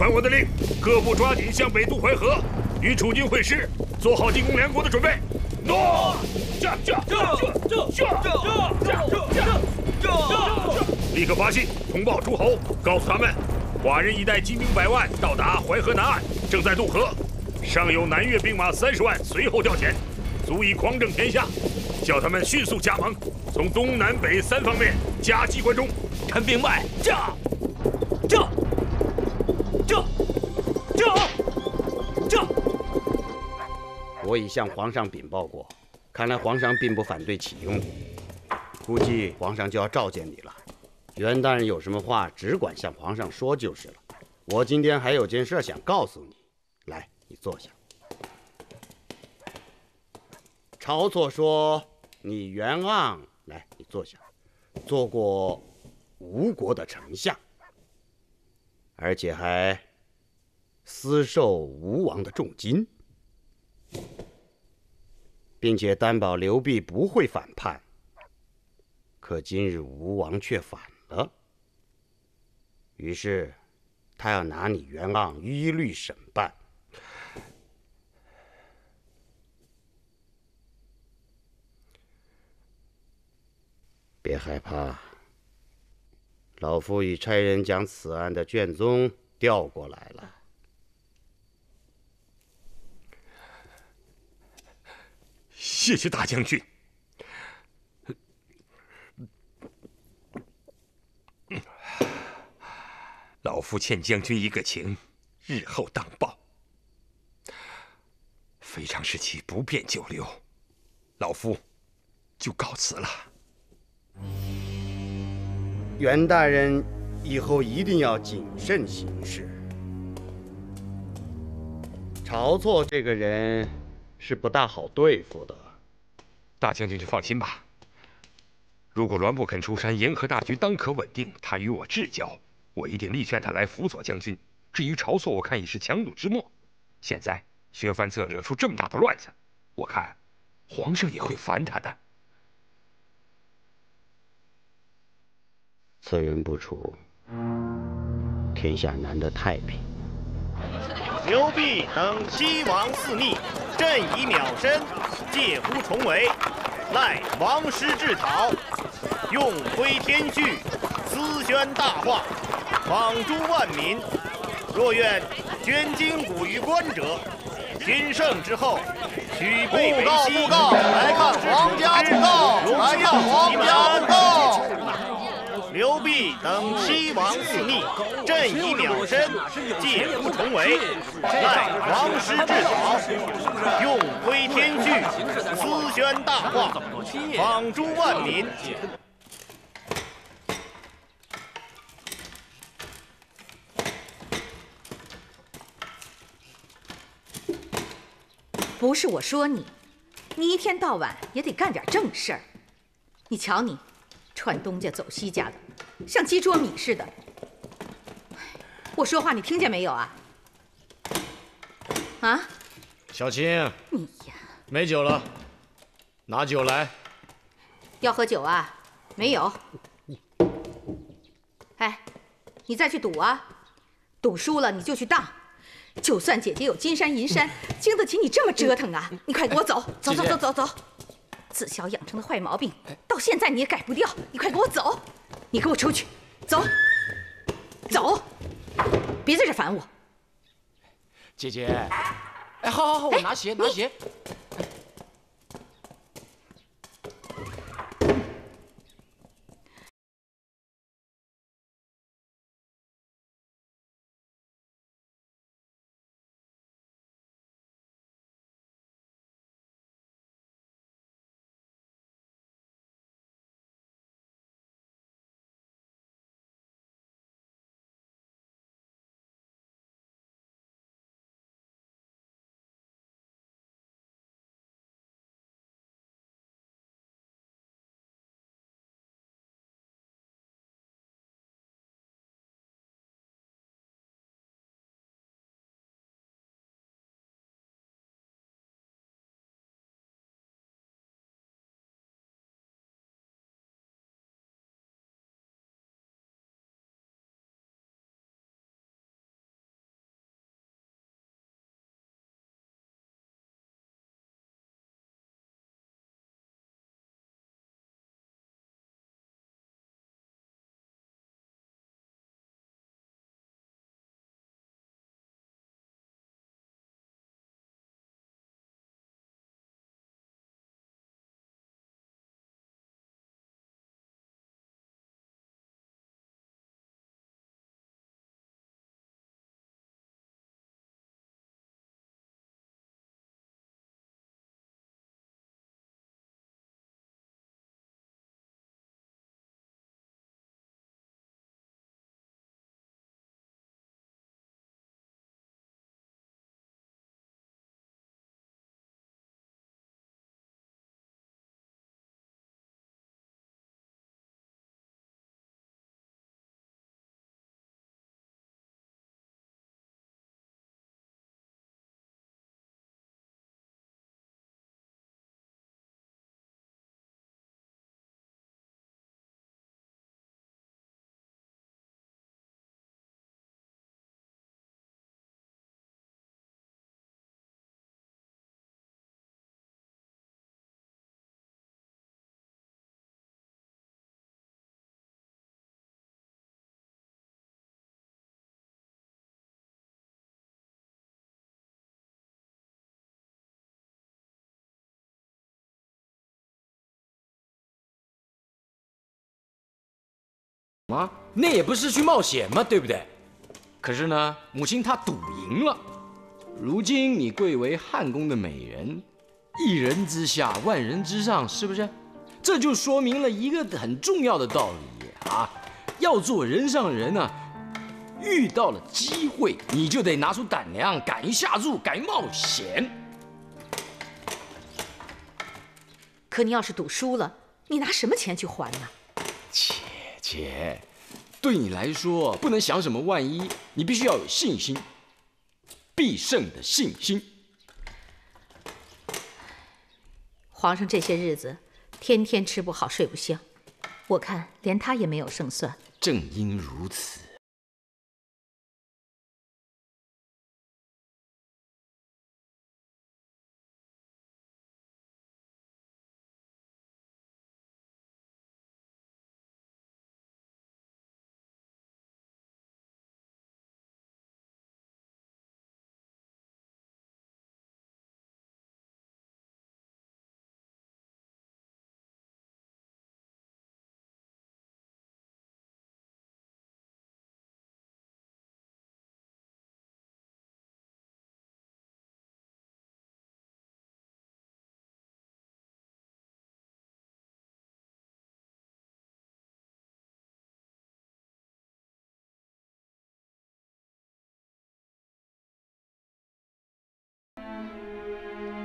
传我的令，各部抓紧向北渡淮河，与楚军会师，做好进攻梁国的准备。诺！立刻发信通报诸侯，告诉他们，寡人已带精兵100万到达淮河南岸，正在渡河，尚有南越兵马30万随后调遣，足以匡正天下。叫他们迅速加盟，从东南北3方面夹击关中。臣明白。这。我已向皇上禀报过，看来皇上并不反对启用你，估计皇上就要召见你了。袁大人有什么话，只管向皇上说就是了。我今天还有件事想告诉你，来，你坐下。晁错说你袁盎，来，你坐下，做过吴国的丞相，而且还私受吴王的重金，并且担保刘濞不会反叛。可今日吴王却反了，于是他要拿你袁盎一律审办。别害怕，老夫已差人将此案的卷宗调过来了。谢谢大将军。老夫欠将军一个情，日后当报。非常时期不便久留，老夫就告辞了。袁大人以后一定要谨慎行事。晁错这个人是不大好对付的。大将军就放心吧。如果栾不肯出山，沿河大局当可稳定，他与我至交，我一定力劝他来辅佐将军。至于晁错，我看已是强弩之末。现在薛范策惹出这么大的乱子，我看皇上也会烦他的。此人不除，天下难得太平。刘濞等7王4逆，朕以邈身，介乎重围，赖王师治讨，用挥天序，思宣大化，访诸万民。若愿捐筋骨于官者，拼胜之后，许备为西。布告！来看皇家布告！来看皇家布告！刘濞等7王4逆，朕以邈身，介乎重围，赖王师治讨，用挥天序，思宣大化，访诸万民。不是我说你，你一天到晚也得干点正事儿。你瞧你，串东家走西家的，像鸡啄米似的。我说话你听见没有啊？啊？小青，你呀，没酒了，拿酒来。要喝酒啊？没有。哎，你再去赌啊！赌输了你就去当。就算姐姐有金山银山，经得起你这么折腾啊！你快给我走，走走走走走！自小养成的坏毛病，到现在你也改不掉。你快给我走！你给我出去，走，走！别在这烦我。姐姐，哎，好，我拿鞋，拿鞋。啊，那也不是去冒险嘛，对不对？可是呢，母亲她赌赢了。如今你贵为汉宫的美人，一人之下，万人之上，是不是？这就说明了一个很重要的道理啊，要做人上人啊，遇到了机会，你就得拿出胆量，敢于下注，敢于冒险。可你要是赌输了，你拿什么钱去还呢？姐，对你来说不能想什么万一，你必须要有信心，必胜的信心。皇上这些日子天天吃不好睡不香，我看连他也没有胜算。正因如此。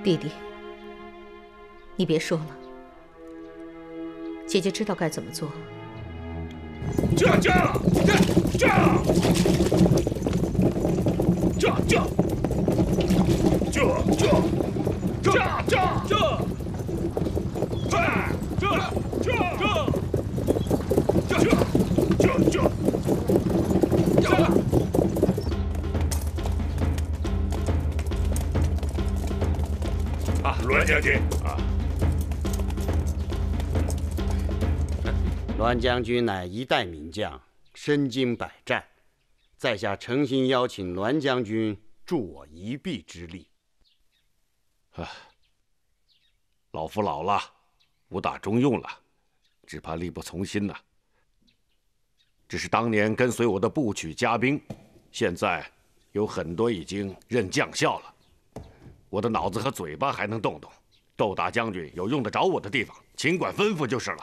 弟弟，你别说了，姐姐知道该怎么做。驾！啊，栾将军啊！栾将军乃一代名将，身经百战，在下诚心邀请栾将军助我一臂之力。老夫老了，武打中用了，只怕力不从心呐。只是当年跟随我的部曲家兵，现在有很多已经任将校了。我的脑子和嘴巴还能动动，窦大将军有用得着我的地方，尽管吩咐就是了。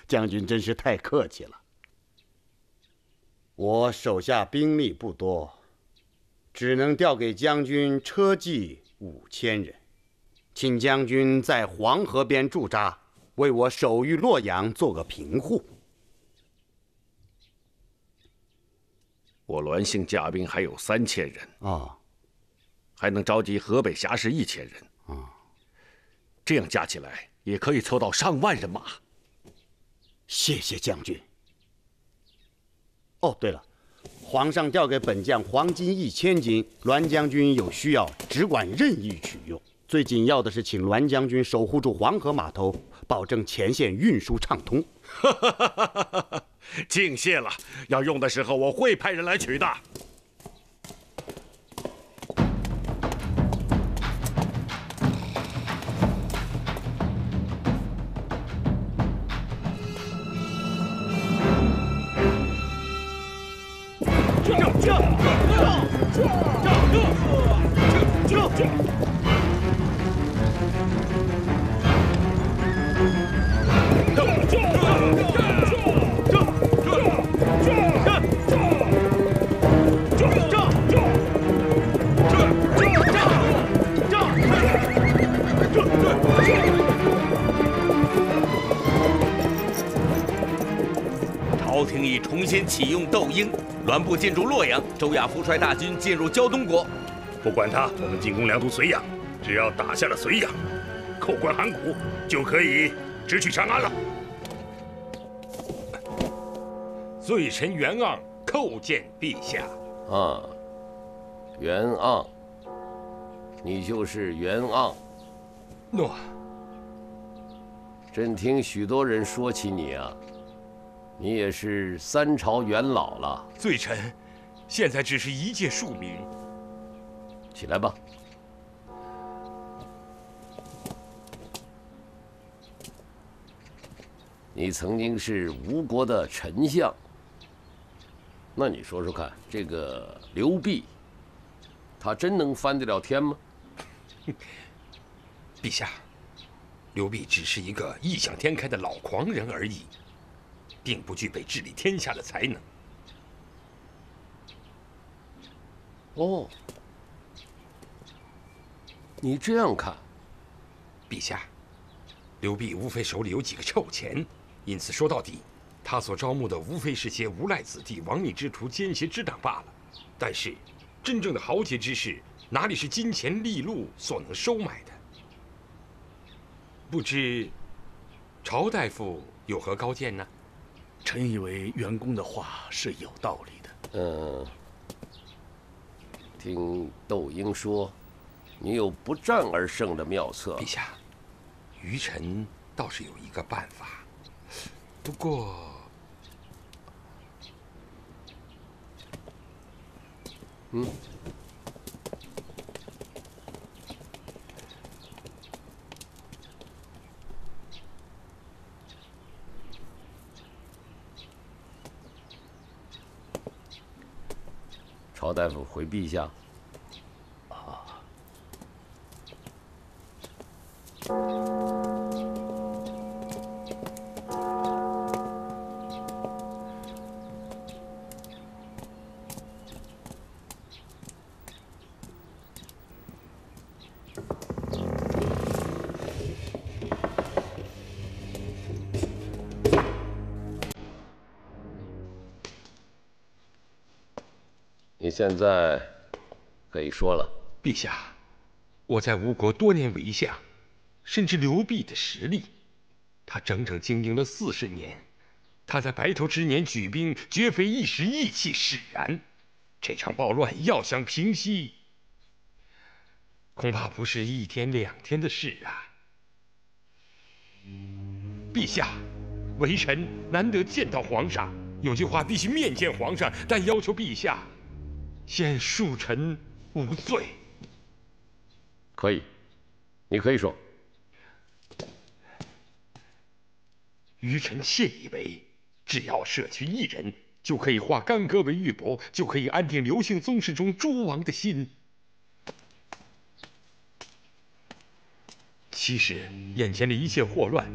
将军真是太客气了。我手下兵力不多，只能调给将军车骑5000人，请将军在黄河边驻扎，为我守御洛阳做个平护。我栾姓家兵还有3000人哦，还能召集河北侠士1000人这样加起来也可以凑到上万人马。谢谢将军。哦，对了，皇上调给本将黄金1000斤，栾将军有需要只管任意取用。最紧要的是，请栾将军守护住黄河码头，保证前线运输畅通。敬谢了，要用的时候我会派人来取的。朝廷已重新启用窦婴，栾部进驻洛阳，周亚夫率大军进入胶东国。不管他，我们进攻梁都绥阳，只要打下了绥阳，扣关函谷，就可以直取长安了。罪臣袁盎叩见陛下。啊，袁盎，你就是袁盎。诺。朕听许多人说起你啊，你也是3朝元老了。罪臣现在只是一介庶民。起来吧。你曾经是吴国的丞相。那你说说看，这个刘辟，他真能翻得了天吗？陛下，刘辟只是一个异想天开的老狂人而已，并不具备治理天下的才能。哦，你这样看，陛下，刘辟无非手里有几个臭钱，因此说到底，他所招募的无非是些无赖子弟、亡逆之徒、奸邪之党罢了。但是，真正的豪杰之士，哪里是金钱利禄所能收买的？不知曹大夫有何高见呢？臣以为员工的话是有道理的。听窦婴说，你有不战而胜的妙策。陛下，愚臣倒是有一个办法，不过，曹大夫回陛下。你现在可以说了。陛下，我在吴国多年为相，深知刘辟的实力。他整整经营了40年，他在白头之年举兵，绝非一时意气使然。这场暴乱要想平息，恐怕不是1天2天的事啊！陛下，微臣难得见到皇上，有句话必须面见皇上，但要求陛下先恕臣无罪。可以，你可以说。愚臣窃以为，只要舍去一人，就可以化干戈为玉帛，就可以安定刘姓宗室中诸王的心。其实，眼前的一切祸乱，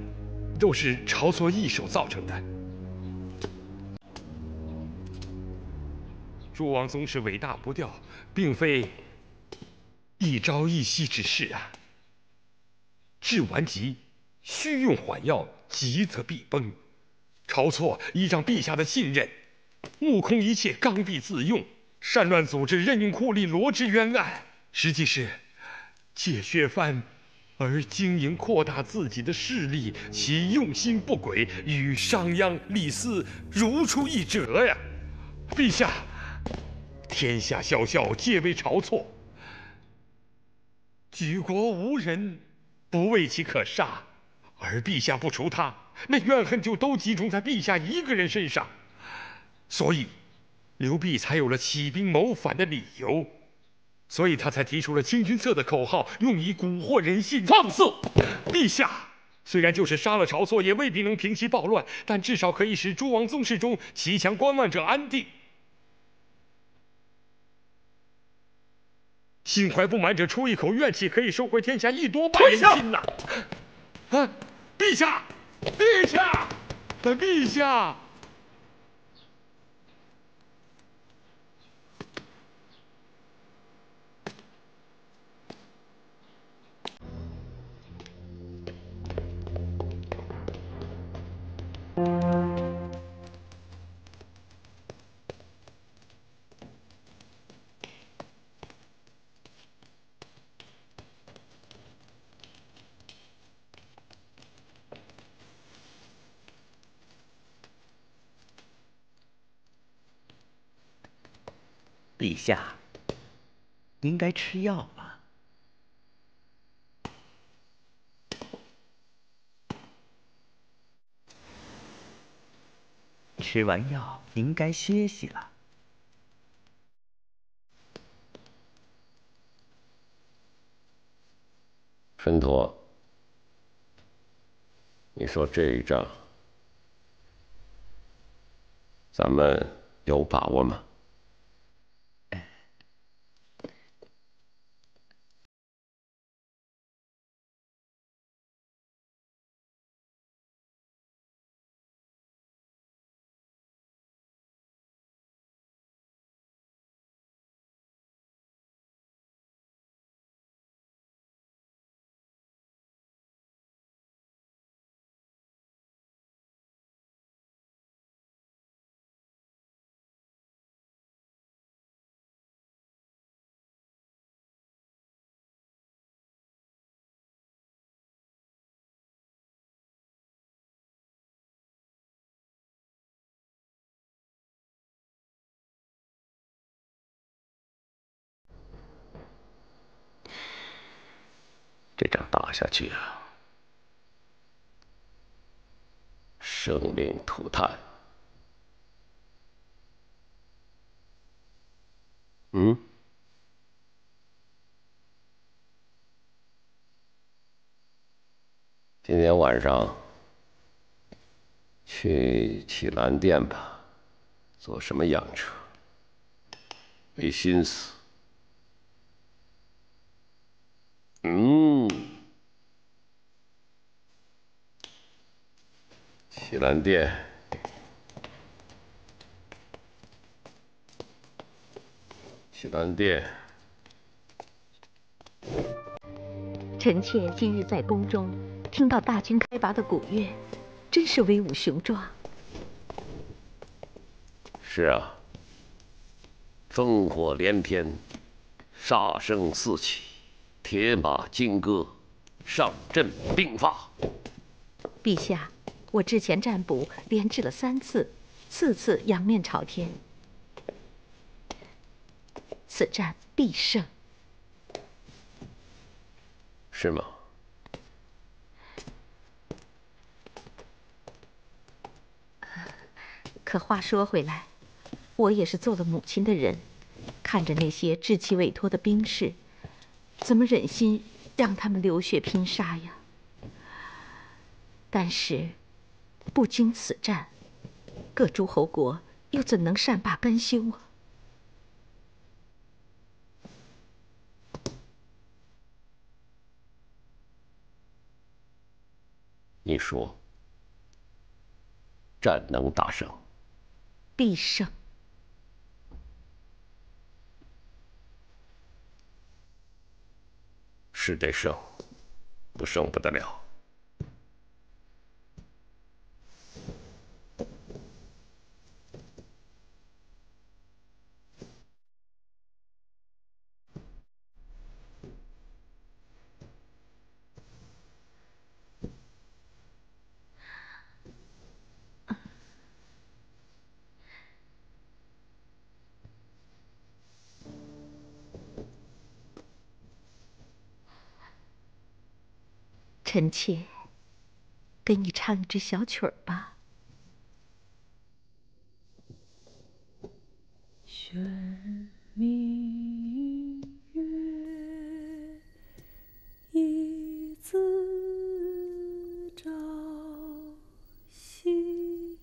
都是晁错一手造成的。诸王宗室尾大不掉，并非一朝一夕之事啊。治顽疾，须用缓药，急则必崩。晁错依仗陛下的信任，目空一切，刚愎自用，擅乱组织，任用酷吏，罗织冤案，实际是借削藩而经营扩大自己的势力，其用心不轨，与商鞅、李斯如出一辙呀！陛下，天下小校皆为晁错，举国无人不为其可杀，而陛下不除他，那怨恨就都集中在陛下一个人身上，所以刘辟才有了起兵谋反的理由，所以他才提出了清君侧的口号，用以蛊惑人心。放肆！陛下，虽然就是杀了晁错，也未必能平息暴乱，但至少可以使诸王宗室中骑墙观望者安定。心怀不满者出一口怨气，可以收回天下1多半人心呐！啊，陛下，陛下，陛下！陛下，您该吃药了。吃完药，您该歇息了。申陀，你说这一仗咱们有把握吗？这仗打下去啊，生灵涂炭。今天晚上去启兰殿吧。做什么洋车？没心思。启兰殿，启兰殿。臣妾今日在宫中听到大军开拔的鼓乐，真是威武雄壮。是啊，烽火连篇，杀声四起，铁马金戈，上阵并发。陛下，我之前占卜连掷了3次，4次仰面朝天，此战必胜。是吗？可话说回来，我也是做了母亲的人，看着那些志气委托的兵士，怎么忍心让他们流血拼杀呀？但是，不经此战，各诸侯国又怎能善罢甘休啊？你说，战能大胜？必胜。是得胜，不胜不得了。臣妾给你唱一支小曲儿吧。玄明月，一字朝夕，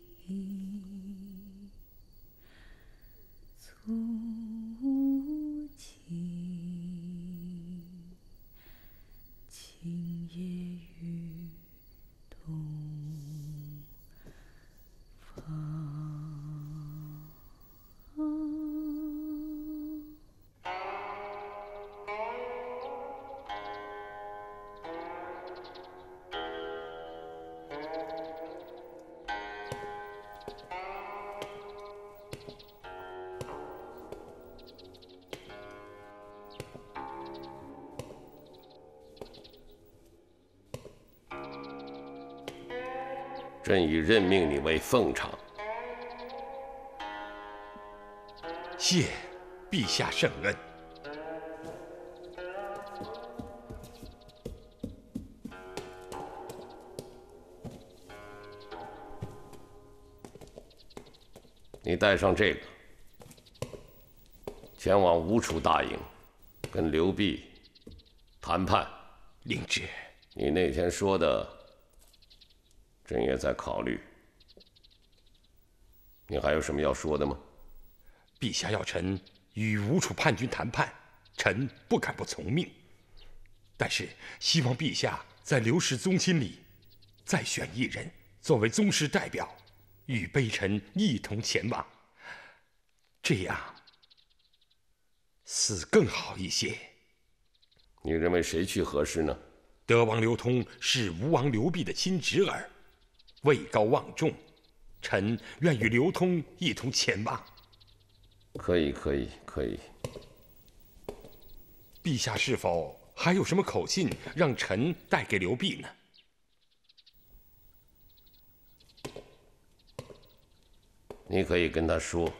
促情，今夜雨东方。朕已任命你为奉常。谢陛下圣恩。你带上这个，前往吴楚大营，跟刘弼谈判。领旨。你那天说的，朕也在考虑。你还有什么要说的吗？陛下要臣与吴楚叛军谈判，臣不敢不从命。但是希望陛下在刘氏宗亲里再选一人作为宗室代表，与卑臣一同前往，这样似更好一些。你认为谁去合适呢？德王刘通是吴王刘濞的亲侄儿，位高望重，臣愿与刘通一同前往。可以。陛下是否还有什么口信让臣带给刘濞呢？你可以跟他说，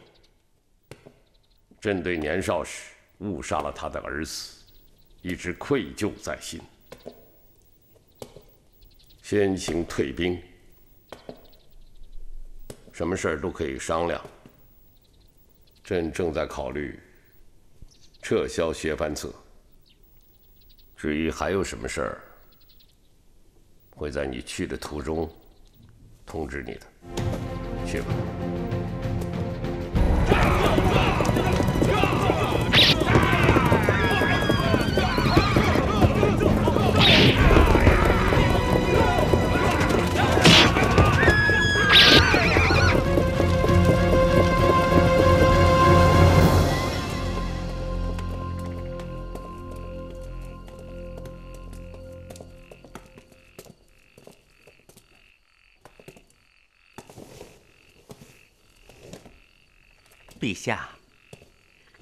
朕对年少时误杀了他的儿子，一直愧疚在心。先行退兵，什么事儿都可以商量。朕正在考虑撤销削藩策。至于还有什么事儿，会在你去的途中通知你的。去吧。陛下，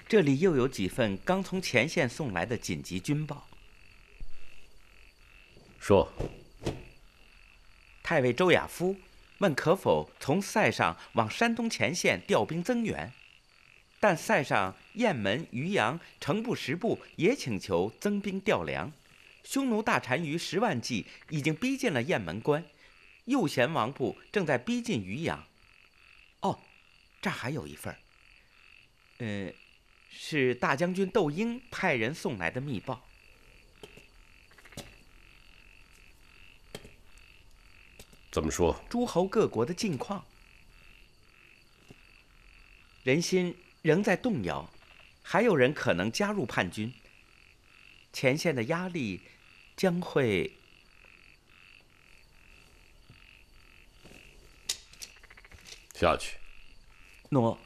这里又有几份刚从前线送来的紧急军报。说。太尉周亚夫问可否从塞上往山东前线调兵增援，但塞上雁门、渔阳、程部、十部也请求增兵调粮。匈奴大单于10万骑已经逼近了雁门关，右贤王部正在逼近渔阳。哦，这儿还有一份。是大将军窦婴派人送来的密报。怎么说？诸侯各国的近况，人心仍在动摇，还有人可能加入叛军，前线的压力将会……下去。诺。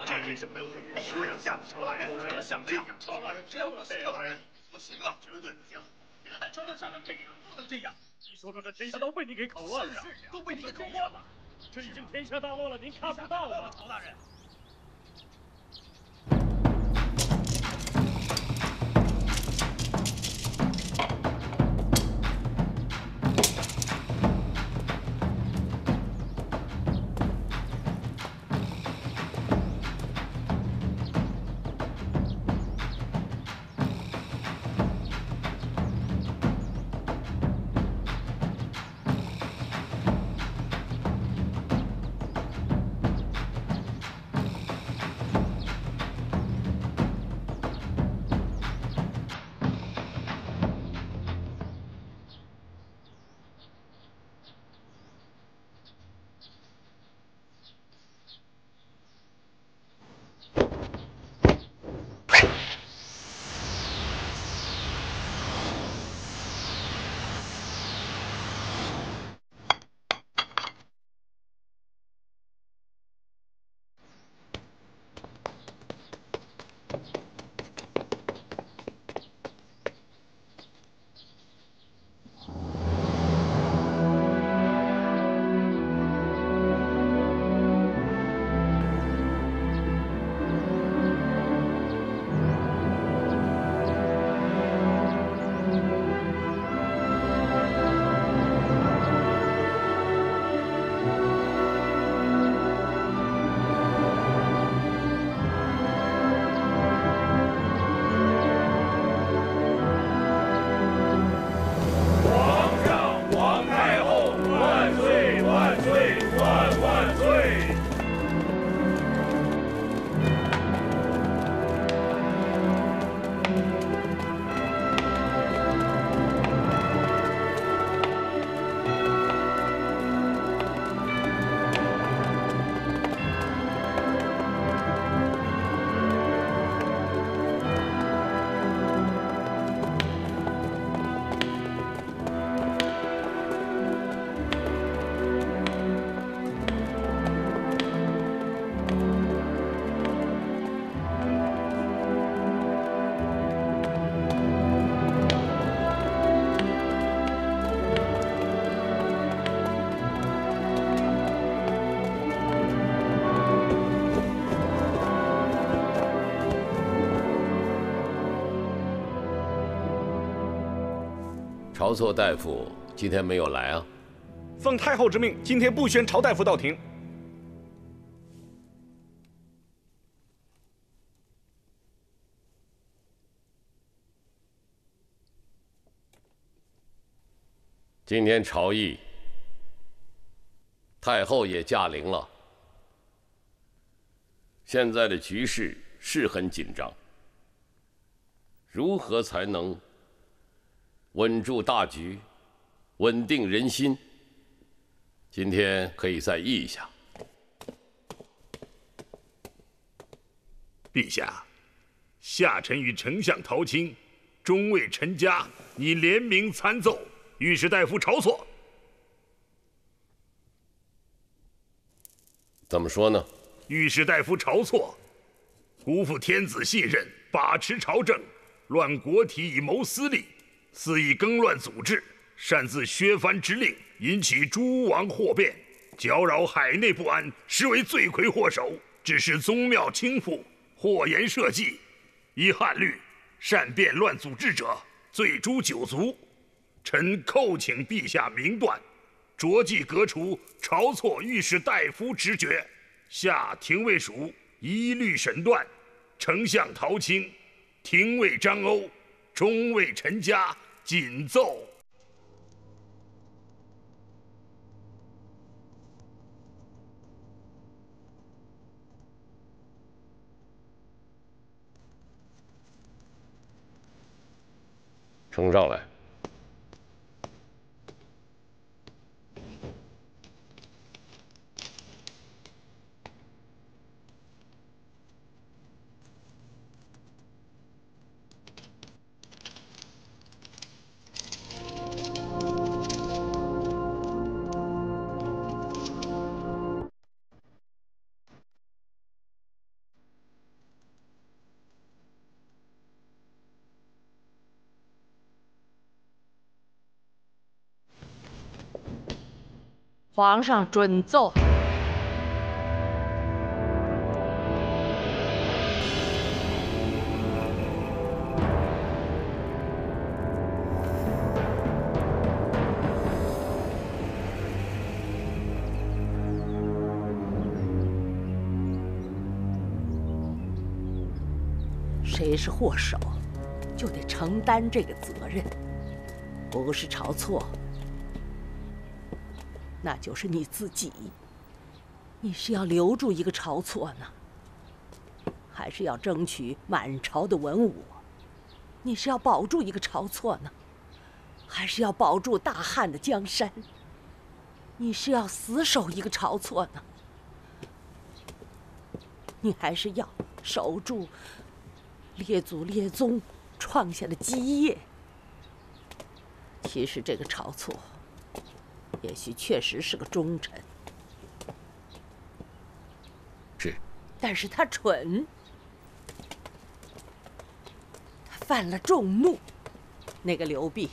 这为什么说要下手来？像这样超人，这样不行了，绝对不行！你还穿得上这样，不能这样！你说说，这天下都被你给搞乱了，都被你给搞乱了！这已经天下大乱了，您看不到吗？曹大人。 晁错大夫今天没有来啊？奉太后之命，今天不宣晁大夫到庭。今天朝议，太后也驾临了。现在的局势是很紧张，如何才能稳住大局，稳定人心？今天可以再议一下。陛下，下臣与丞相陶青、中尉陈嘉拟联名参奏御史大夫晁错。怎么说呢？御史大夫晁错，辜负天子信任，把持朝政，乱国体以谋私利，肆意更乱组织，擅自削藩之令，引起诸王祸变，搅扰海内不安，实为罪魁祸首，致使宗庙倾覆，祸延社稷。依汉律，善变乱组织者，罪诛九族。臣叩请陛下明断，着即革除晁错御史大夫职爵，下廷尉署一律审断。丞相陶青、廷尉张欧、中尉陈嘉谨奏。呈上来。皇上准奏。谁是祸首，就得承担这个责任。不是晁错，那就是你自己。你是要留住一个晁错呢，还是要争取满朝的文武？你是要保住一个晁错呢，还是要保住大汉的江山？你是要死守一个晁错呢，你还是要守住列祖列宗创下的基业？其实这个晁错，也许确实是个忠臣，是，但是他蠢，他犯了众怒。那个刘弼，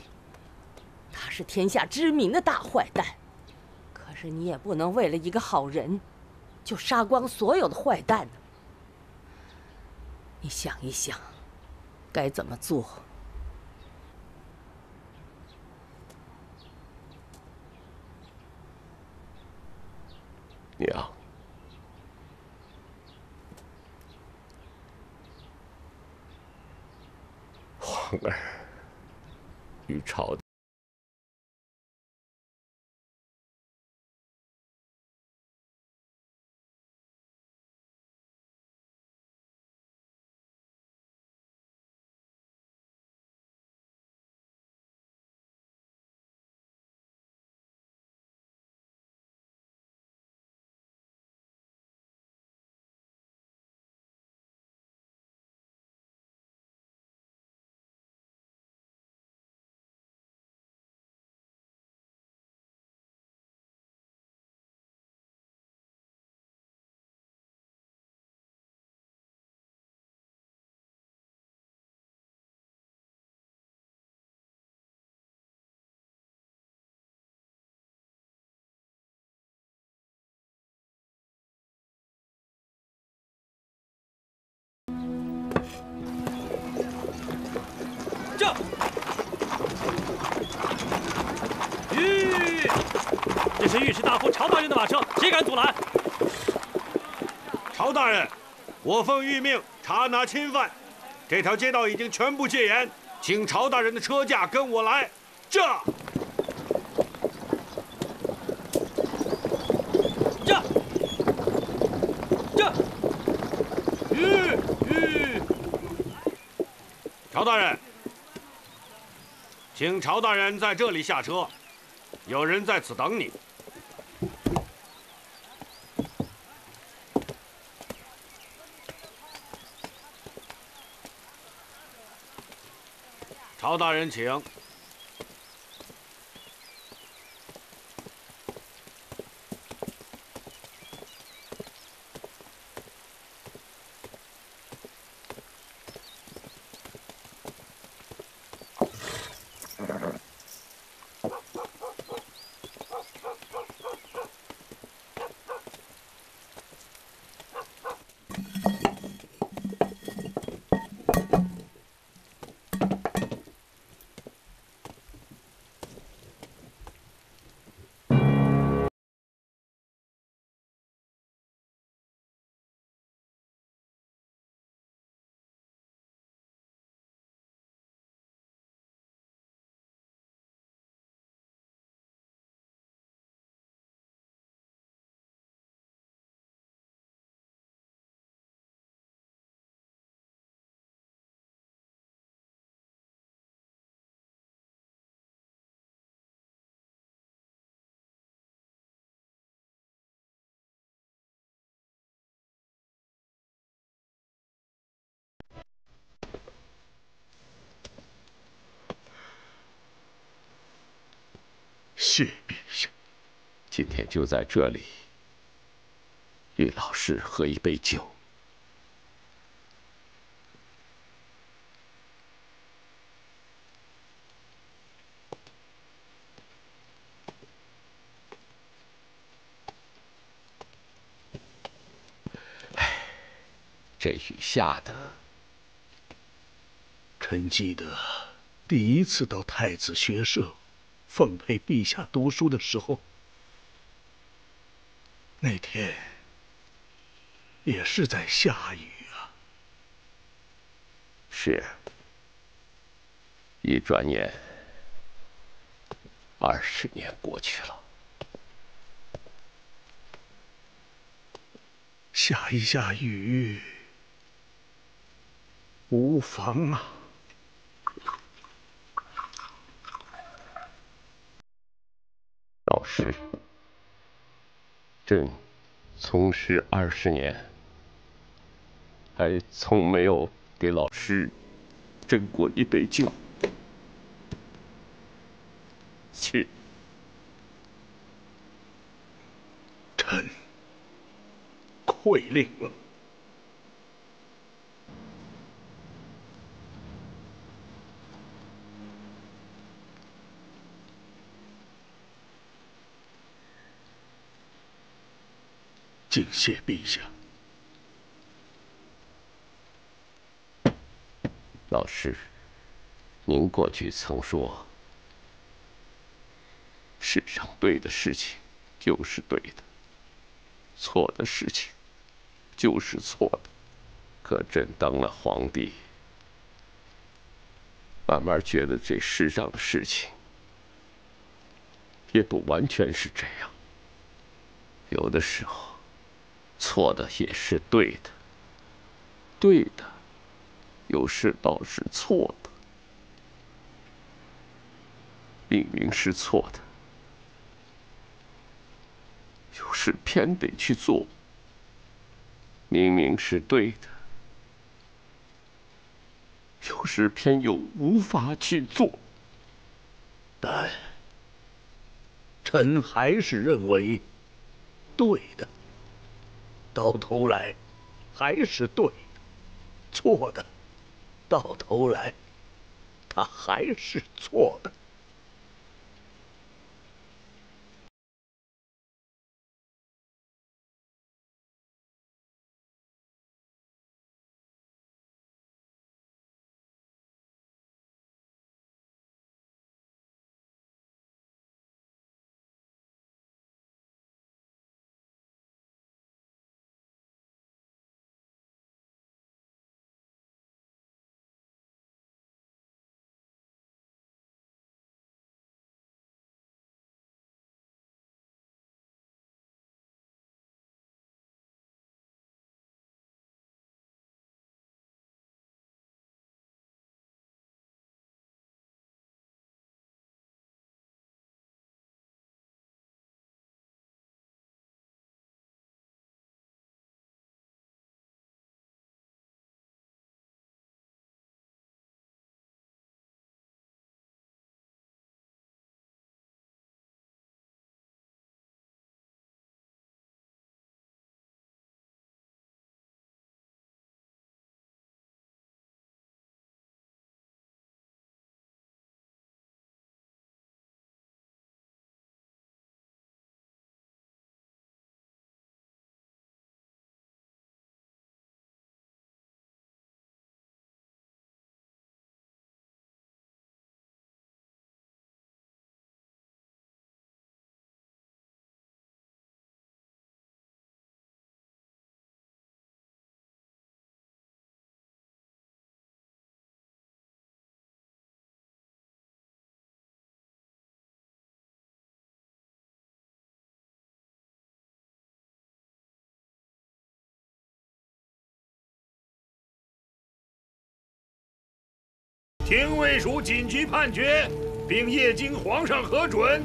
他是天下知名的大坏蛋，可是你也不能为了一个好人，就杀光所有的坏蛋呢。你想一想，该怎么做？娘，皇儿与晁。驾！这是御史大夫晁大人的马车，谁敢阻拦？晁大人，我奉谕命查拿侵犯，这条街道已经全部戒严，请晁大人的车驾跟我来。驾！驾！驾！晁大人，请晁大人在这里下车，有人在此等你。晁大人，请。谢陛下，今天就在这里，与老师喝一杯酒。这雨下的。臣记得第一次到太子学社奉陪陛下读书的时候，那天也是在下雨啊。是。一转眼20年过去了。下一下雨无妨啊。老师，朕从师20年，还从没有给老师斟过一杯酒。是。臣愧令了。敬谢陛下。老师，您过去曾说，世上对的事情就是对的，错的事情就是错的。可朕当了皇帝，慢慢觉得这世上的事情也不完全是这样，有的时候错的也是对的，对的有时倒是错的。明明是错的，有时偏得去做；明明是对的，有时偏又无法去做。但臣还是认为对的，到头来还是对的；错的，到头来他还是错的。廷尉署紧急判决，并业经皇上核准，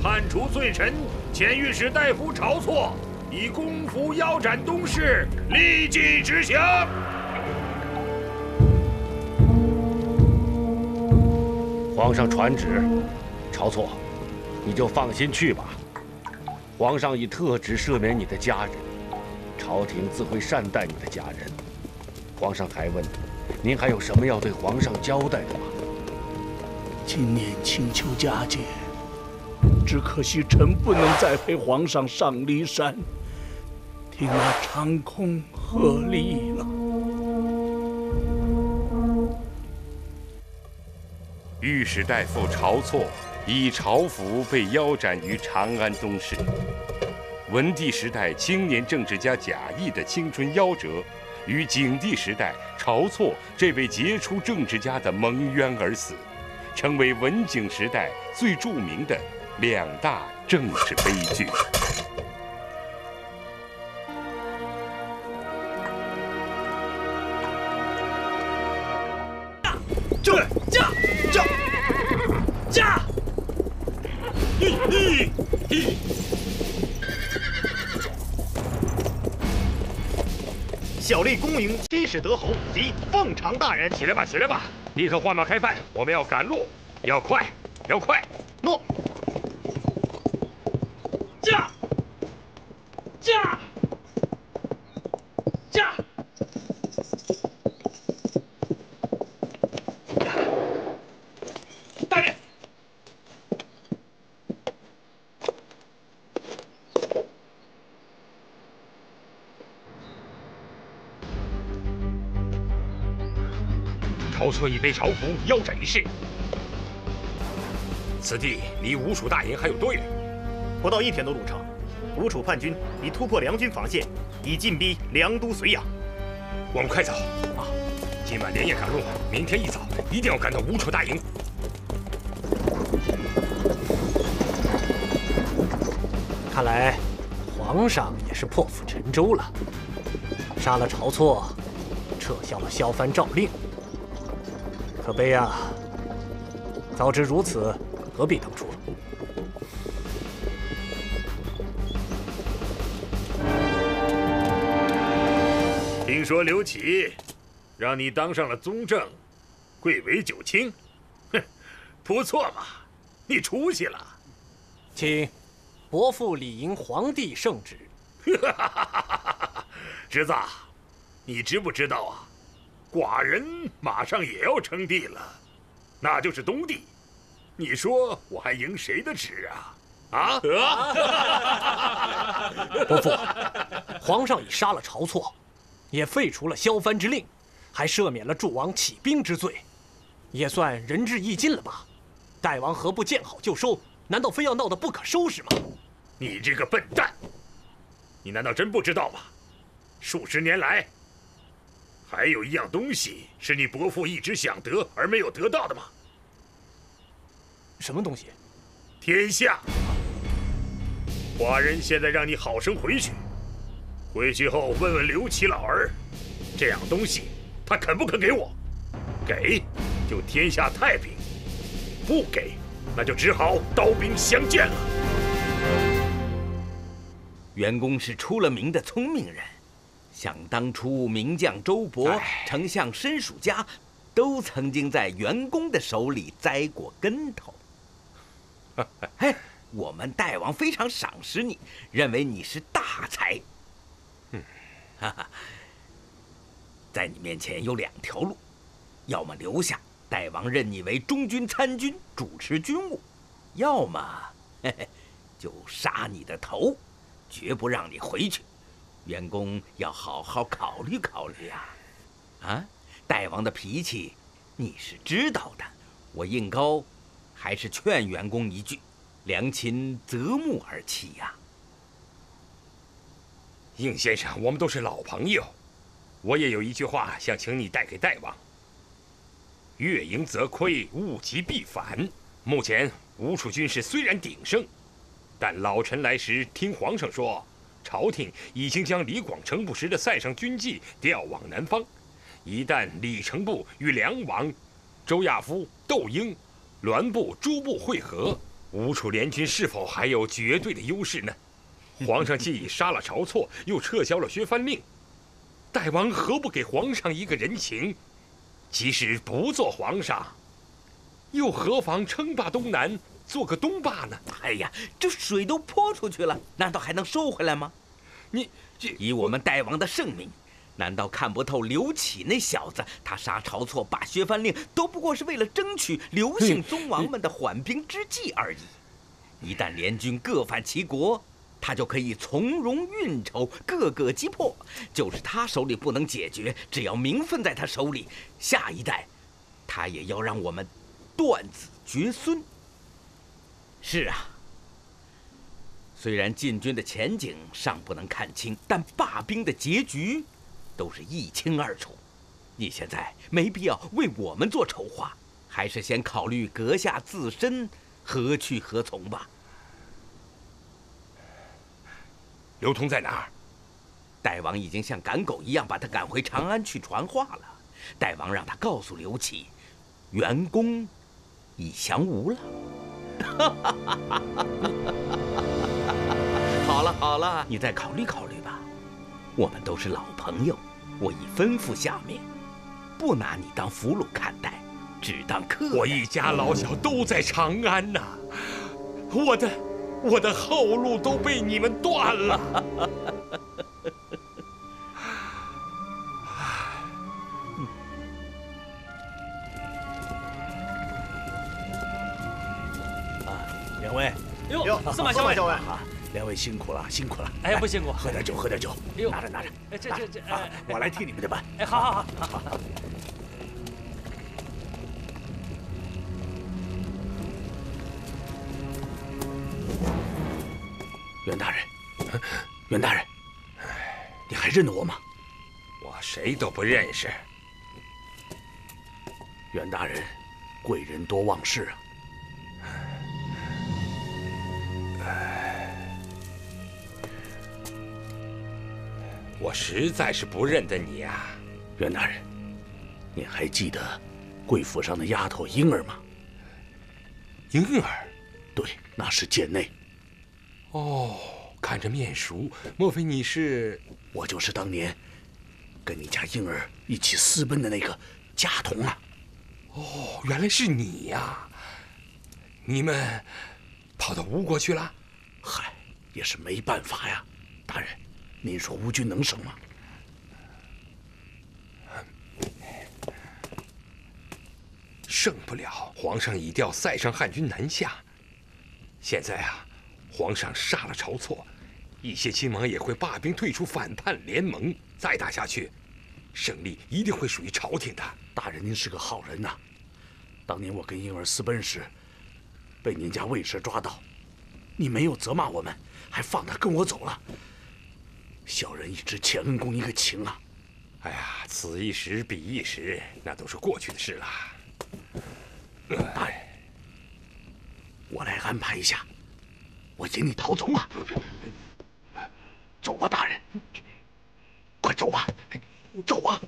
判处罪臣前御史大夫晁错以公服腰斩东市，立即执行。皇上传旨，晁错，你就放心去吧。皇上已特旨赦免你的家人，朝廷自会善待你的家人。皇上还问，您还有什么要对皇上交代的吗？今年请求佳节，只可惜臣不能再陪皇上上骊山，听那长空鹤唳了。御史大夫晁错以朝服被腰斩于长安东市。文帝时代青年政治家贾谊的青春夭折，与景帝时代晁错这位杰出政治家的蒙冤而死，成为文景时代最著名的2大政治悲剧。驾！小吏恭迎七使德侯及奉常大人。起来吧，起来吧，立刻换马开饭，我们要赶路，要快，要快。诺。驾！驾！驾！大人。晁错已被朝服腰斩于市。此地离吴楚大营还有多远？不到1天的路程。吴楚叛军已突破梁军防线，已进逼梁都绥阳。我们快走啊！今晚连夜赶路，明天一早一定要赶到吴楚大营。看来皇上也是破釜沉舟了，杀了晁错，撤销了削藩诏令。可悲啊！早知如此，何必当初？听说刘启让你当上了宗正，贵为九卿，哼，不错嘛，你出息了。请伯父理迎皇帝圣旨。侄子，你知不知道啊？寡人马上也要称帝了，那就是东帝。你说我还迎谁的旨啊？啊！伯父，皇上已杀了晁错，也废除了削藩之令，还赦免了诸王起兵之罪，也算仁至义尽了吧？大王何不见好就收？难道非要闹得不可收拾吗？你这个笨蛋！你难道真不知道吗？数十年来，还有一样东西是你伯父一直想得而没有得到的吗？什么东西？天下。寡人现在让你好生回去，回去后问问刘启老儿，这样东西他肯不肯给我？给就天下太平，不给那就只好刀兵相见了。袁公是出了名的聪明人，想当初名将周勃、丞相申叔家，都曾经在袁公的手里栽过跟头。哎，我们大王非常赏识你，认为你是大才。哈哈，在你面前有2条路，要么留下，大王任你为中军参军，主持军务；要么，就杀你的头，绝不让你回去。袁公要好好考虑考虑啊！啊，大王的脾气你是知道的，我应高还是劝袁公一句：良禽择木而栖呀。应先生，我们都是老朋友，我也有一句话想请你带给大王：月盈则亏，物极必反。目前吴楚军事虽然鼎盛，但老臣来时听皇上说，朝廷已经将李广、程不识的塞上军纪调往南方。一旦李成部与梁王、周亚夫、窦婴、栾部诸部会合，吴楚联军是否还有绝对的优势呢？皇上既已杀了晁错，又撤销了削藩令，大王何不给皇上一个人情？即使不做皇上，又何妨称霸东南，做个东霸呢？哎呀，这水都泼出去了，难道还能收回来吗？以我们大王的圣明，难道看不透刘启那小子？他杀晁错，把削藩令，都不过是为了争取刘姓宗王们的缓兵之计而已。一旦联军各反其国，他就可以从容运筹，各个击破。就是他手里不能解决，只要名分在他手里，下一代他也要让我们断子绝孙。是啊，虽然晋军的前景尚不能看清，但罢兵的结局都是一清二楚。你现在没必要为我们做筹划，还是先考虑阁下自身何去何从吧。刘通在哪儿？代王已经像赶狗一样把他赶回长安去传话了。代王让他告诉刘启，袁公已降吴了。好了好了，你再考虑考虑吧。我们都是老朋友，我已吩咐下面，不拿你当俘虏看待，只当客人。我一家老小都在长安呐，我的后路都被你们断了。两位，哟，司马校尉，两位辛苦了，辛苦了。哎，不辛苦，喝点酒，喝点酒。哎呦，拿着。哎，这，我来替你们的班。哎，好。袁大人，你还认得我吗？我谁都不认识。袁大人，贵人多忘事啊。我实在是不认得你啊，袁大人，你还记得贵府上的丫头莺儿吗？莺儿，对，那是贱内。哦，看着面熟，莫非你是？我就是当年跟你家莺儿一起私奔的那个贾童啊。哦，原来是你呀！你们跑到吴国去了？嗨，也是没办法呀，大人。您说吴军能胜吗？胜不了。皇上已调塞上汉军南下，现在啊，皇上杀了晁错，一些亲王也会罢兵退出反叛联盟。再打下去，胜利一定会属于朝廷的。大人，您是个好人呐。当年我跟婴儿私奔时，被您家卫士抓到，你没有责骂我们，还放他跟我走了。小人一直欠恩公一个情啊！哎呀，此一时彼一时，那都是过去的事了。大人，我来安排一下，我引你逃走吧。走吧，大人，快走吧，走吧。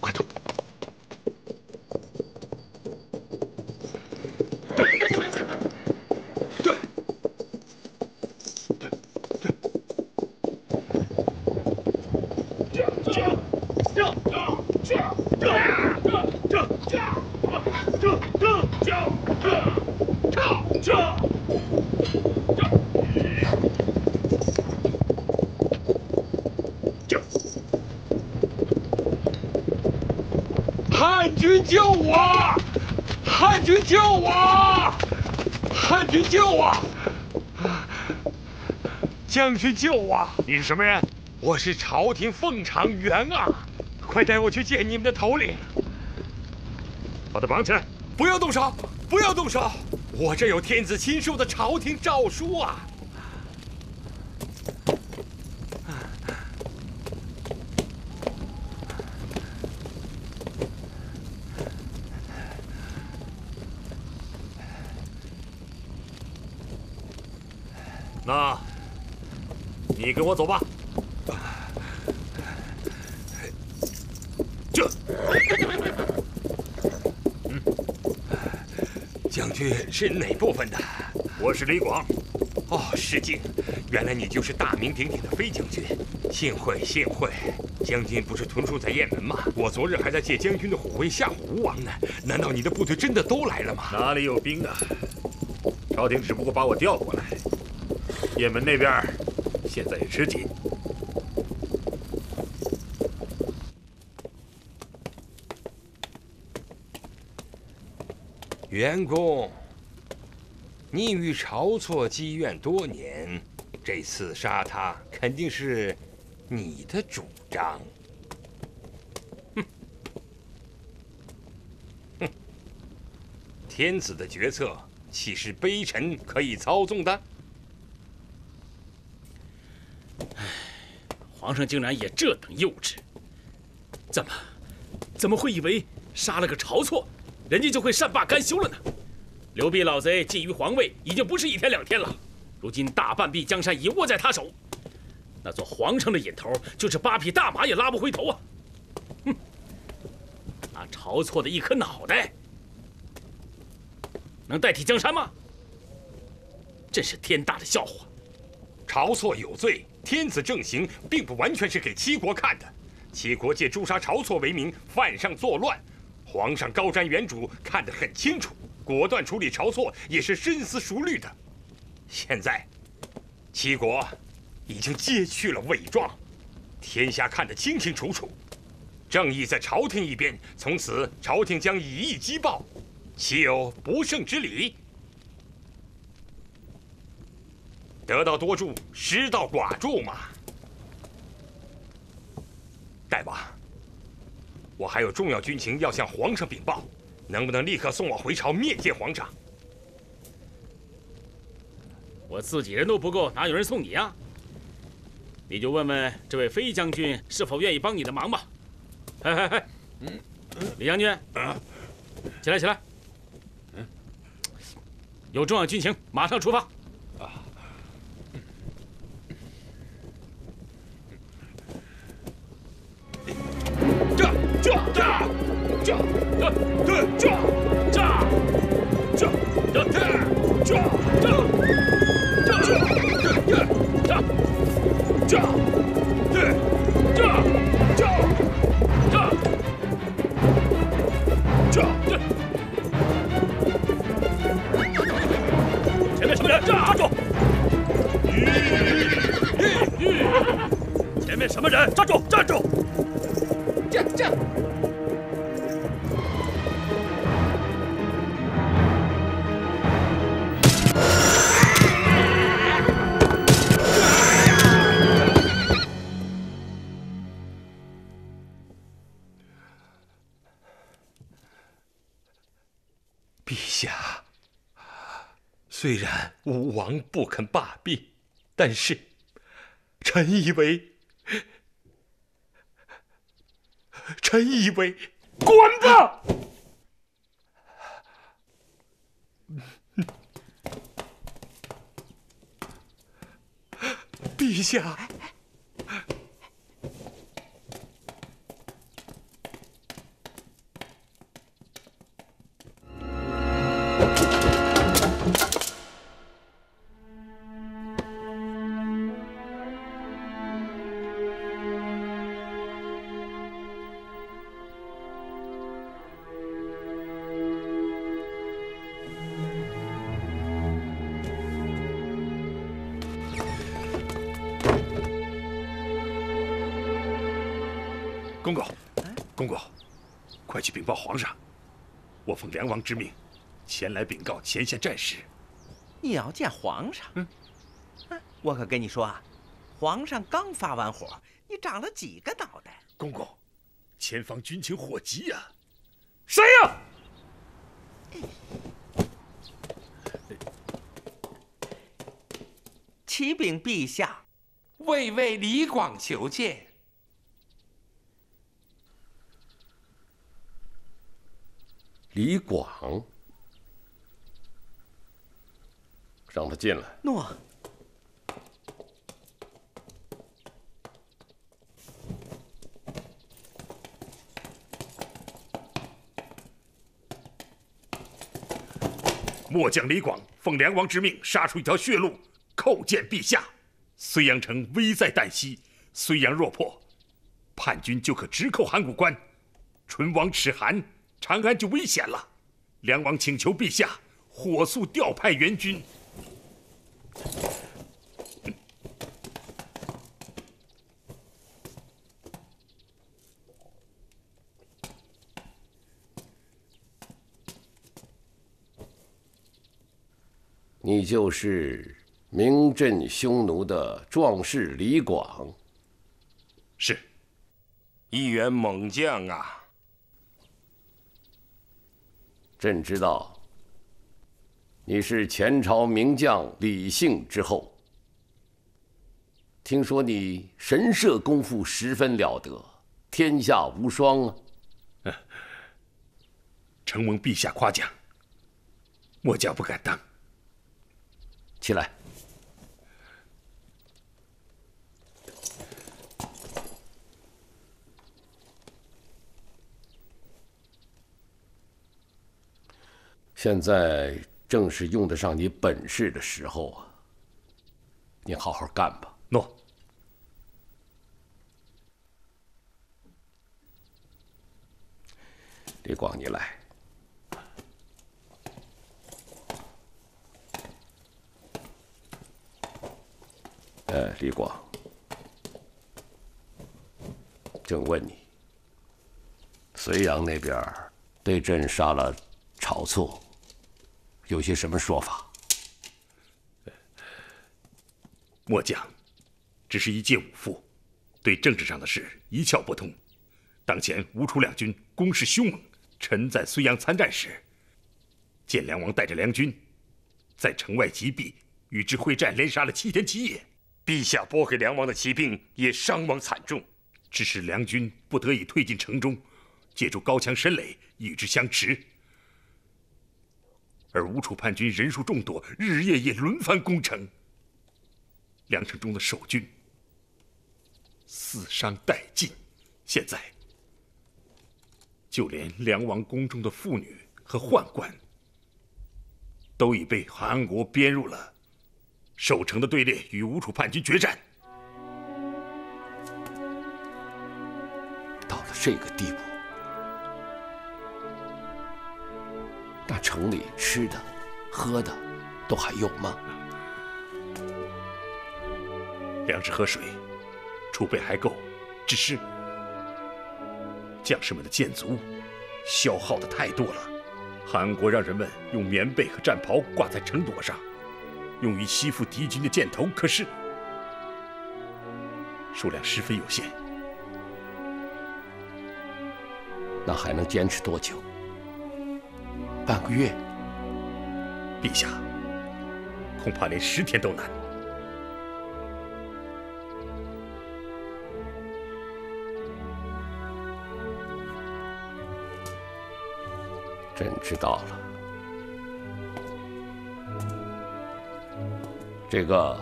快走！汉军救我！汉军救我！汉军救我！将军救我！你是什么人？我是朝廷奉常员啊！快带我去见你们的头领！把他绑起来！不要动手！不要动手！我这有天子亲授的朝廷诏书啊！那，你跟我走吧。这，将军是哪部分的？我是李广。哦，失敬，原来你就是大名鼎鼎的飞将军。幸会，幸会。将军不是屯驻在雁门吗？我昨日还在借将军的虎威吓唬吴王呢。难道你的部队真的都来了吗？哪里有兵啊？朝廷只不过把我调过来。雁门那边现在也吃紧。袁公，你与晁错积怨多年，这次杀他肯定是你的主张。哼，天子的决策岂是卑臣可以操纵的？皇上竟然也这等幼稚！怎么会以为杀了个晁错，人家就会善罢甘休了呢？刘弼老贼觊觎皇位已经不是1天2天了，如今大半壁江山已握在他手，那做皇上的瘾头就是8匹大马也拉不回头啊！哼，那晁错的一颗脑袋能代替江山吗？真是天大的笑话！晁错有罪，天子正行，并不完全是给七国看的。七国借诛杀晁错为名犯上作乱，皇上高瞻远瞩，看得很清楚，果断处理晁错也是深思熟虑的。现在，七国已经揭去了伪装，天下看得清清楚楚，正义在朝廷一边，从此朝廷将以义击报，岂有不胜之理？得道多助，失道寡助嘛。大王，我还有重要军情要向皇上禀报，能不能立刻送我回朝面见皇上？我自己人都不够，哪有人送你啊？你就问问这位飞将军是否愿意帮你的忙吧。嘿，李将军，起来起来，有重要军情，马上出发。前面什么人？抓住！前面什么人？站住！站住！这。陛下，虽然吴王不肯罢兵，但是臣以为滚吧！陛下。公公，快去禀报皇上！我奉梁王之命，前来禀告前线战士。你要见皇上？我可跟你说啊，皇上刚发完火，你长了几个脑袋？公公，前方军情火急呀！谁呀？启禀陛下，卫尉李广求见。李广，让他进来。诺。末将李广奉梁王之命，杀出一条血路，叩见陛下。睢阳城危在旦夕，睢阳若破，叛军就可直扣函谷关，唇亡齿寒，长安就危险了。梁王请求陛下火速调派援军。你就是名震匈奴的壮士李广。是。一员猛将啊！朕知道，你是前朝名将李信之后。听说你神射功夫十分了得，天下无双啊！承蒙陛下夸奖，末将不敢当。起来。现在正是用得上你本事的时候啊！你好好干吧。诺。李广，你来。李广，正问你，睢阳那边对朕杀了晁错，有些什么说法？末将只是一介武夫，对政治上的事一窍不通。当前吴楚两军攻势凶猛，臣在睢阳参战时，见梁王带着梁军在城外击毙，与之会战，连杀了7天7夜。陛下拨给梁王的骑兵也伤亡惨重，致使梁军不得已退进城中，借助高墙深垒与之相持。而吴楚叛军人数众多，日日夜夜轮番攻城，梁城中的守军死伤殆尽。现在，就连梁王宫中的妇女和宦官，都已被韩安国编入了守城的队列，与吴楚叛军决战。到了这个地步，那城里吃的、喝的都还有吗？粮食和水储备还够，只是将士们的箭卒消耗的太多了。韩国让人们用棉被和战袍挂在城垛上，用于吸附敌军的箭头，可是数量十分有限。那还能坚持多久？半个月？陛下，恐怕连10天都难。朕知道了。这个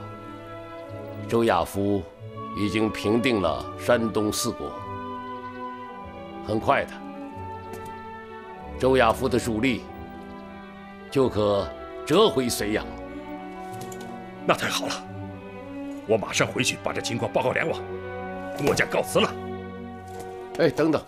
周亚夫已经平定了山东4国，很快的，周亚夫的主力就可折回睢阳。那太好了，我马上回去把这情况报告梁王。末将告辞了。哎，等等。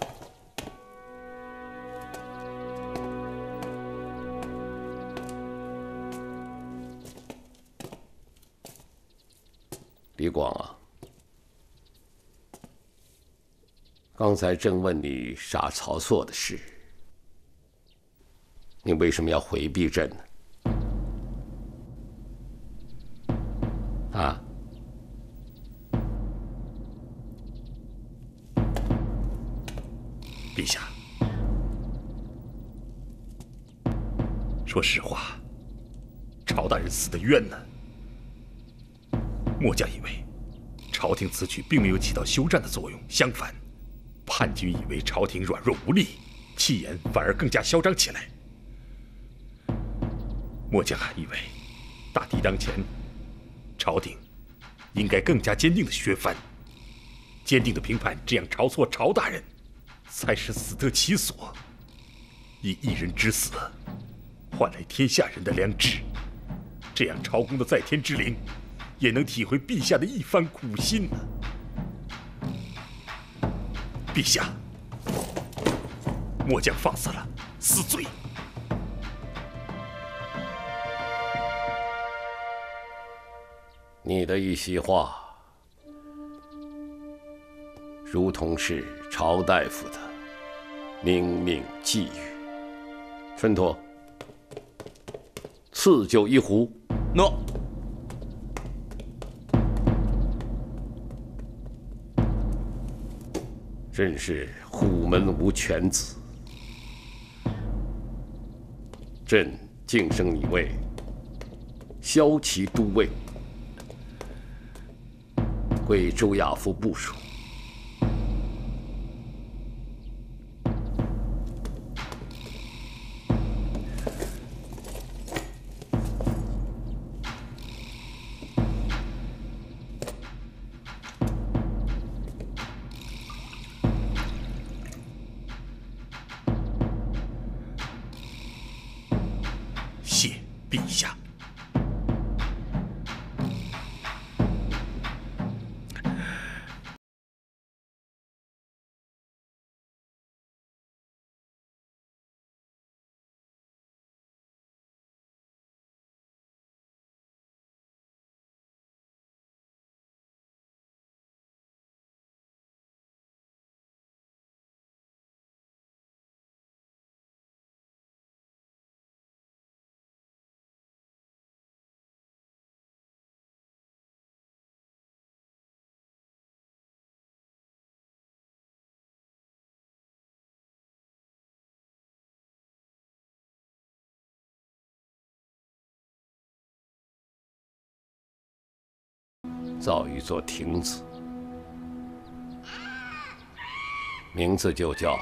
李广啊，刚才正问你杀晁错的事，你为什么要回避朕呢？啊？陛下，说实话，晁大人死得冤呢。末将以为，朝廷此举并没有起到休战的作用，相反，叛军以为朝廷软弱无力，气焰反而更加嚣张起来。末将还以为，大敌当前，朝廷应该更加坚定地削藩，坚定地评判这样晁错晁大人，才是死得其所，以一人之死换来天下人的良知，这样朝公的在天之灵也能体会陛下的一番苦心呢。陛下，末将放肆了，死罪。你的一席话，如同是晁大夫的明命寄语。春托，赐酒一壶。诺。真是虎门无犬子。朕晋升你为骁骑都尉，归周亚夫部署。谢陛下。造一座亭子，名字就叫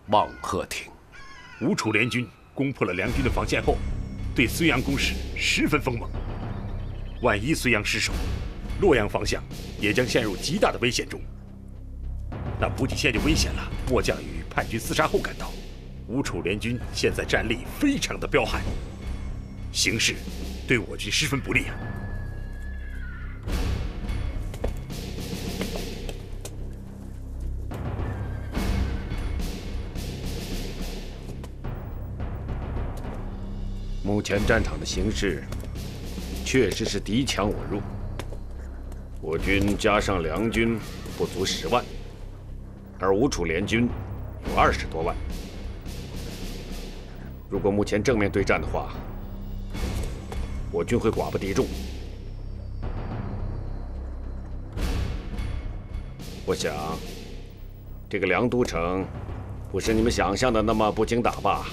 望鹤亭。吴楚联军攻破了梁军的防线后，对睢阳攻势十分锋猛。万一睢阳失守，洛阳方向也将陷入极大的危险中。那补给线就危险了。末将与叛军厮杀后赶到，吴楚联军现在战力非常的彪悍，形势对我军十分不利啊。目前战场的形势确实是敌强我弱，我军加上梁军不足10万，而吴楚联军有20多万。如果目前正面对战的话，我军会寡不敌众。我想，这个梁都城不是你们想象的那么不经打吧？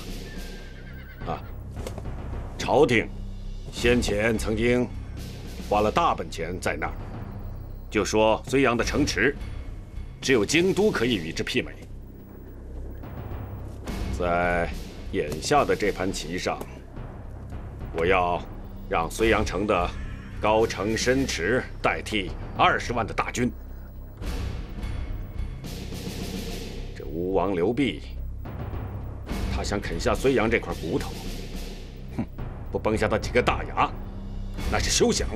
啊！朝廷先前曾经花了大本钱在那儿，就说睢阳的城池只有京都可以与之媲美。在眼下的这盘棋上，我要让睢阳城的高城深池代替20万的大军。这吴王刘濞，他想啃下睢阳这块骨头。不崩下他几个大牙，那是休想。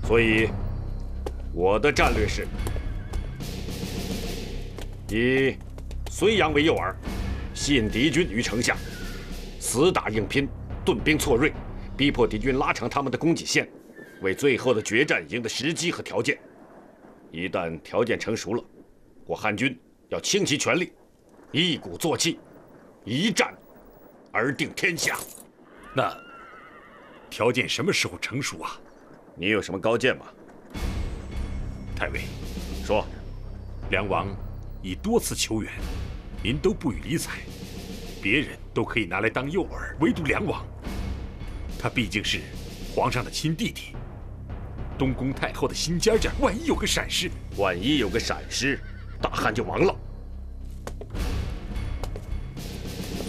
所以，我的战略是以睢阳为诱饵，吸引敌军于城下，死打硬拼，顿兵错锐，逼迫敌军拉长他们的供给线，为最后的决战赢得时机和条件。一旦条件成熟了，我汉军要倾其全力，一鼓作气，一战而定天下。那条件什么时候成熟啊？你有什么高见吗？太尉，说，梁王已多次求援，您都不予理睬，别人都可以拿来当诱饵，唯独梁王，他毕竟是皇上的亲弟弟，东宫太后的心尖儿，万一有个闪失，大汉就亡了。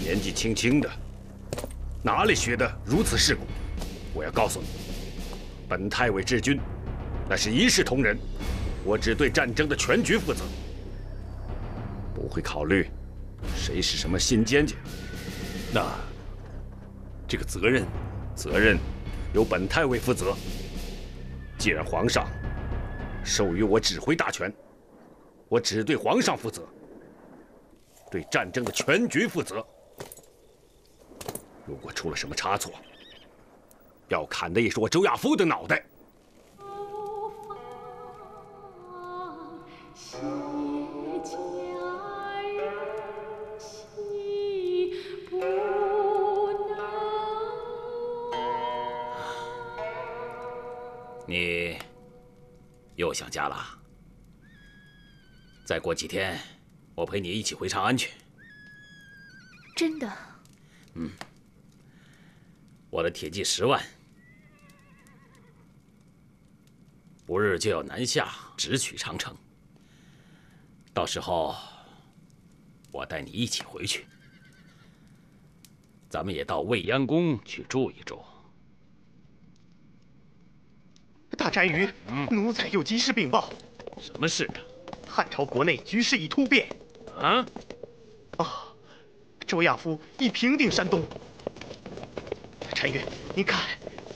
年纪轻轻的，哪里学的如此世故？我要告诉你，本太尉治军，那是一视同仁，我只对战争的全局负责，不会考虑谁是什么新奸介。那这个责任由本太尉负责。既然皇上授予我指挥大权，我只对皇上负责，对战争的全局负责。如果出了什么差错，要砍的也是我周亚夫的脑袋。你又想家了？再过几天，我陪你一起回长安去。真的？嗯。我的铁骑10万，不日就要南下，直取长城。到时候，我带你一起回去。咱们也到未央宫去住一住。大单于，奴才有急事禀报。什么事啊？汉朝国内局势已突变。啊？周亚夫已平定山东。单于，你看，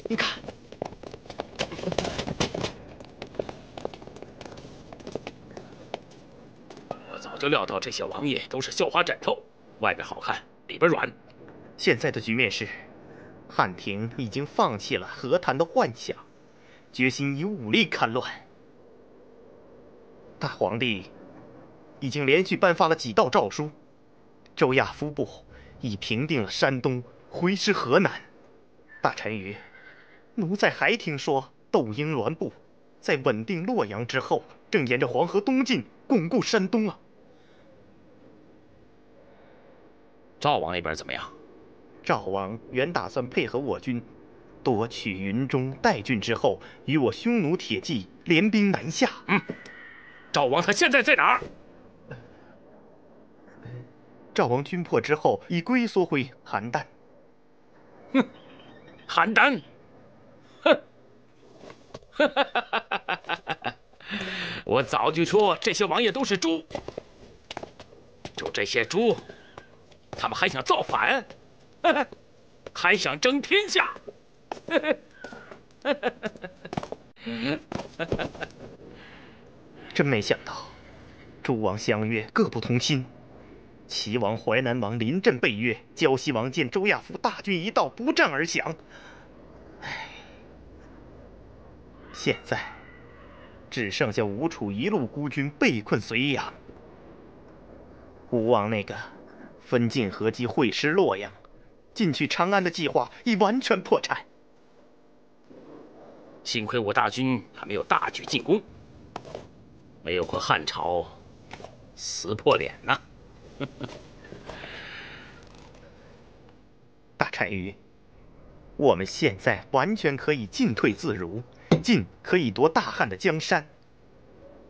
你看。我早就料到这些王爷都是绣花枕头，外边好看，里边软。现在的局面是，汉廷已经放弃了和谈的幻想，决心以武力戡乱。大皇帝已经连续颁发了几道诏书，周亚夫部已平定了山东，回师河南。大单于，奴才还听说窦婴栾部在稳定洛阳之后，正沿着黄河东进，巩固山东啊。赵王那边怎么样？赵王原打算配合我军夺取云中、代郡之后，与我匈奴铁骑联兵南下。赵王他现在在哪儿？赵王军破之后，已龟缩回邯郸。哼，邯郸，哼，我早就说这些王爷都是猪，就这些猪，他们还想造反，还想争天下。真没想到，诸王相约各不同心。齐王、淮南王临阵背约，胶西王见周亚夫大军一到，不战而降。现在只剩下吴楚一路孤军被困睢阳。吴王那个分晋合击会师洛阳，进去长安的计划已完全破产。幸亏我大军还没有大举进攻，没有和汉朝撕破脸呐。大单于，我们现在完全可以进退自如，进可以夺大汉的江山，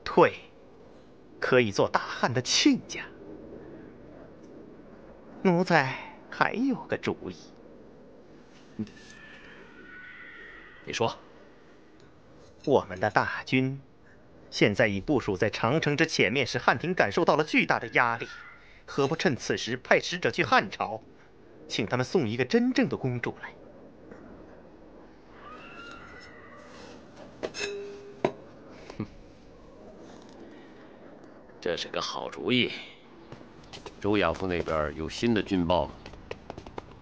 退可以做大汉的亲家。奴才还有个主意。你说。我们的大军现在已部署在长城之前面，使汉廷感受到了巨大的压力。何不趁此时派使者去汉朝，请他们送一个真正的公主来？这是个好主意。周亚夫那边有新的军报吗？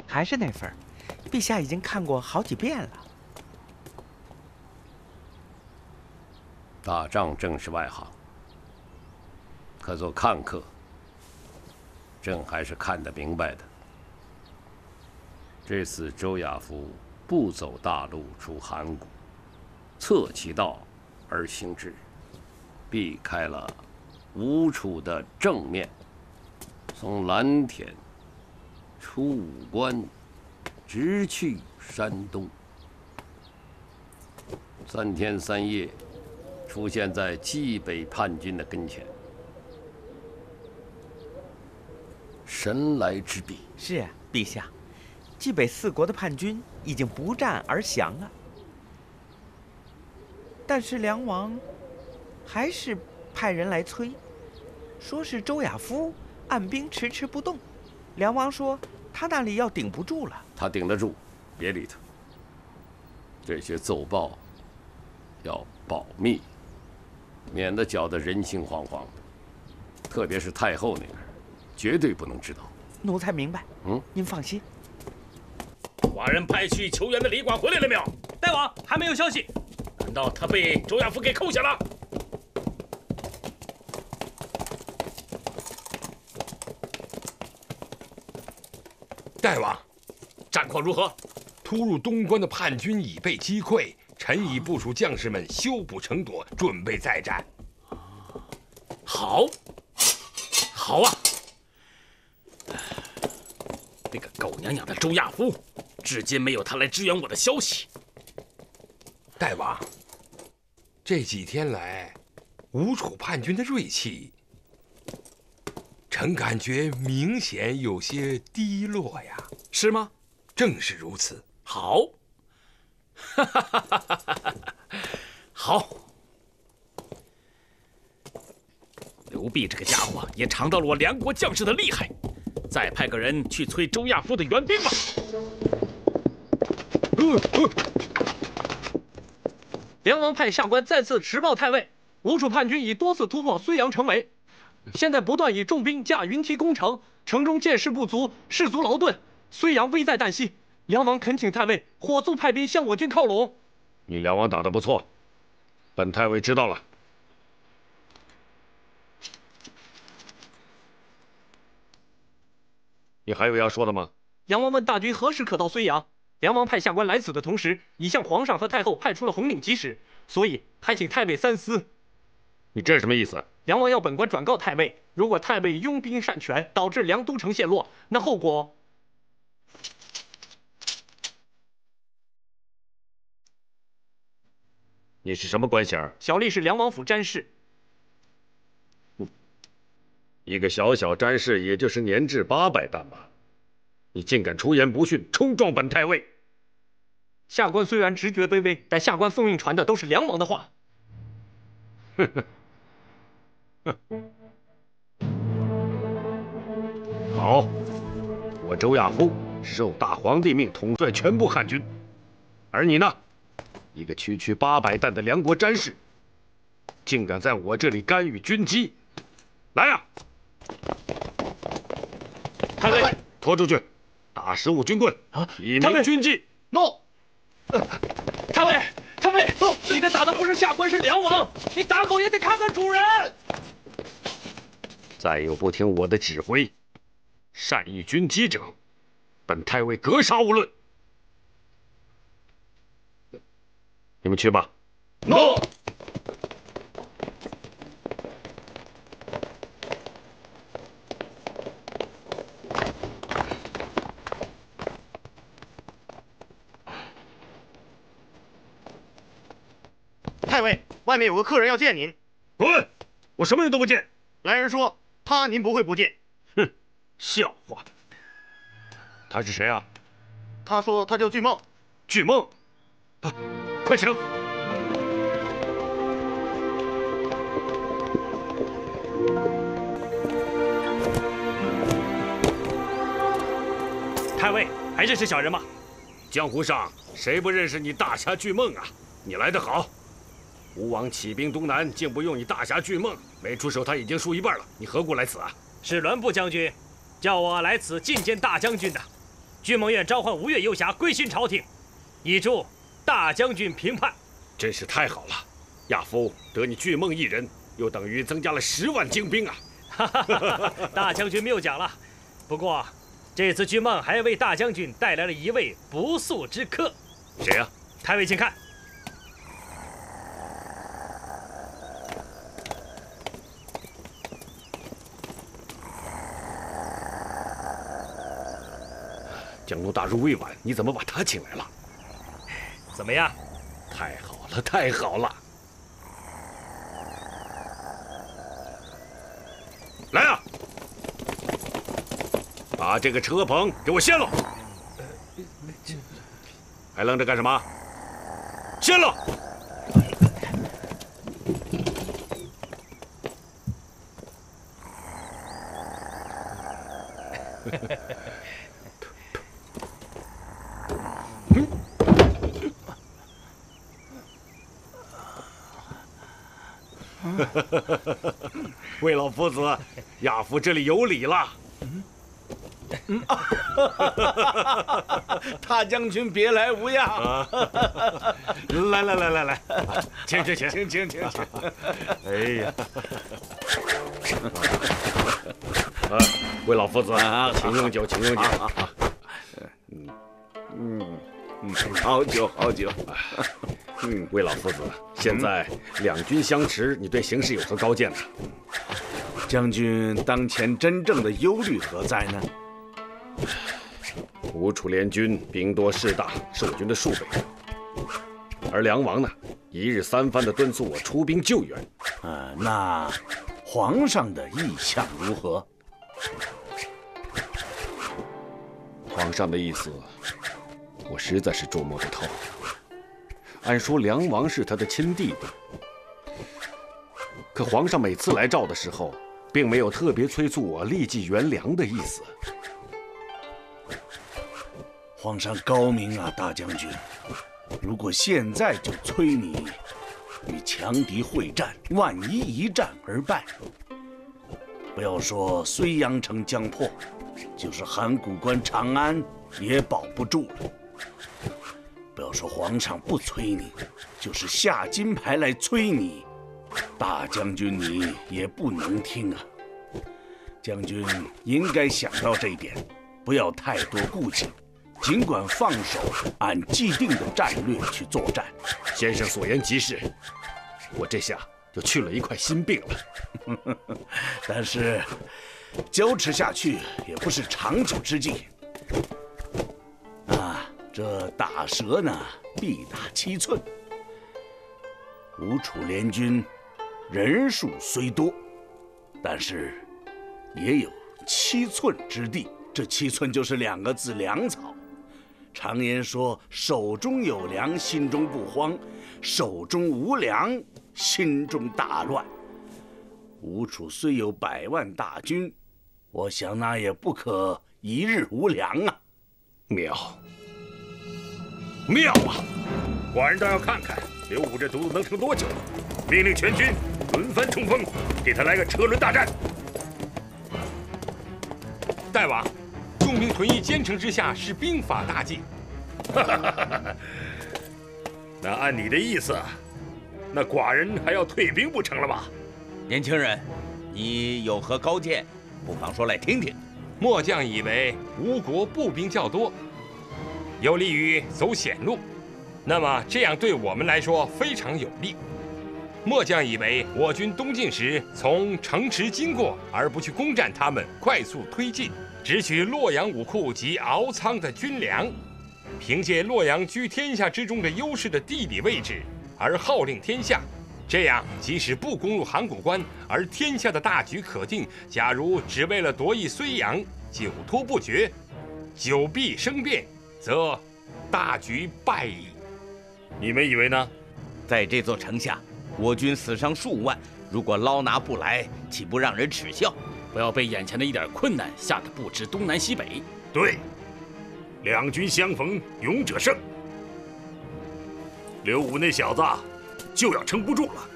还是那份，陛下已经看过好几遍了。打仗正是外行，可做看客，朕还是看得明白的。这次周亚夫不走大路出函谷，侧其道而行之，避开了吴楚的正面，从蓝田出武关，直去山东，3天3夜出现在冀北叛军的跟前。神来之笔。是啊，陛下，冀北4国的叛军已经不战而降了，但是梁王还是派人来催，说是周亚夫按兵迟迟不动。梁王说他那里要顶不住了。他顶得住，别理他。这些奏报要保密，免得搅得人心惶惶的，特别是太后那边，绝对不能知道。奴才明白。您放心。华人派去求援的李广回来了没有？大王还没有消息。难道他被周亚夫给扣下了？大王，战况如何？突入东关的叛军已被击溃，臣已部署将士们修补城垛，准备再战。好，好啊！那个狗娘养的周亚夫，至今没有他来支援我的消息。大王，这几天来，吴楚叛军的锐气，臣感觉明显有些低落呀。是吗？正是如此。好，好。刘辟这个家伙也尝到了我梁国将士的厉害，再派个人去催周亚夫的援兵吧。梁王派下官再次持报太尉，吴楚叛军已多次突破睢阳城围，现在不断以重兵架云梯攻城，城中箭士不足，士卒劳顿，睢阳危在旦夕。梁王恳请太尉火速派兵向我军靠拢。你梁王打得不错，本太尉知道了。你还有要说的吗？梁王问大军何时可到睢阳？梁王派下官来此的同时，已向皇上和太后派出了红领吉使，所以还请太尉三思。你这是什么意思？梁王要本官转告太尉，如果太尉拥兵擅权，导致梁都城陷落，那后果……你是什么官衔？小吏是梁王府詹事。一个小小詹事，也就是年至800担吧，你竟敢出言不逊，冲撞本太尉！下官虽然直觉卑微，但下官奉命传的都是梁王的话。好，我周亚夫受大皇帝命统帅全部汉军，而你呢，一个区区800担的梁国詹事，竟敢在我这里干预军机！来呀！太尉，拖出去，打15军棍，以明军纪。诺。太尉，太尉，你的打的不是下官，是梁王，你打狗也得看看主人。再有不听我的指挥，擅议军机者，本太尉格杀勿论。你们去吧。诺。太尉，外面有个客人要见您。滚！我什么人都不见。来人说，他您不会不见。哼，笑话。他是谁啊？他说他叫巨梦。巨梦，快请。太尉，还认识小人吗？江湖上谁不认识你大侠巨梦啊？你来得好。吴王起兵东南，竟不用你大侠巨梦，没出手他已经输一半了。你何故来此啊？是栾部将军叫我来此觐见大将军的。巨梦愿召唤吴越游侠归巡朝廷，以助大将军平叛。真是太好了，亚夫得你巨梦一人，又等于增加了10万精兵啊！大将军谬讲了。不过这次巨梦还为大将军带来了一位不速之客。谁啊？太尉请看。江东大儒魏婉，你怎么把他请来了？怎么样？太好了，太好了！来啊！把这个车棚给我掀了！还愣着干什么？掀了！魏老夫子，亚夫这里有礼了。大将军别来无恙。来，请。哎呀，魏老夫子，请用酒。好酒。魏老夫子，现在两军相持，你对形势有何高见呢？将军当前真正的忧虑何在呢？吴楚联军兵多势大，是我军的数倍，而梁王呢，一日三番地敦促我出兵救援。那皇上的意向如何？皇上的意思，我实在是捉摸不透。按说梁王是他的亲弟弟，可皇上每次来召的时候，并没有特别催促我立即援梁的意思。皇上高明啊，大将军！如果现在就催你与强敌会战，万一一战而败，不要说睢阳城将破，就是函谷关、长安也保不住了。不要说皇上不催你，就是下金牌来催你，大将军你也不能听啊。将军应该想到这一点，不要太多顾忌，尽管放手按既定的战略去作战。先生所言极是，我这下就去了一块心病了。但是交持下去也不是长久之计啊。这打蛇呢，必打7寸。吴楚联军人数虽多，但是也有7寸之地。这7寸就是2个字：粮草。常言说，手中有粮，心中不慌；手中无粮，心中大乱。吴楚虽有100万大军，我想那也不可一日无粮啊。妙啊！寡人倒要看看刘武这犊子能撑多久。命令全军轮番冲锋，给他来个车轮大战。大王，重兵屯于坚城之下是兵法大忌。那按你的意思，那寡人还要退兵不成了吧？年轻人，你有何高见？不妨说来听听。末将以为吴国步兵较多，有利于走险路，那么这样对我们来说非常有利。末将以为我军东进时从城池经过，而不去攻占他们，快速推进，只取洛阳武库及敖仓的军粮，凭借洛阳居天下之中的优势的地理位置而号令天下。这样，即使不攻入函谷关，而天下的大局可定。假如只为了夺一睢阳，久拖不决，久必生变，则大局败矣。你们以为呢？在这座城下，我军死伤数万，如果捞拿不来，岂不让人耻笑？不要被眼前的一点困难吓得不知东南西北。对，两军相逢，勇者胜。刘武那小子就要撑不住了。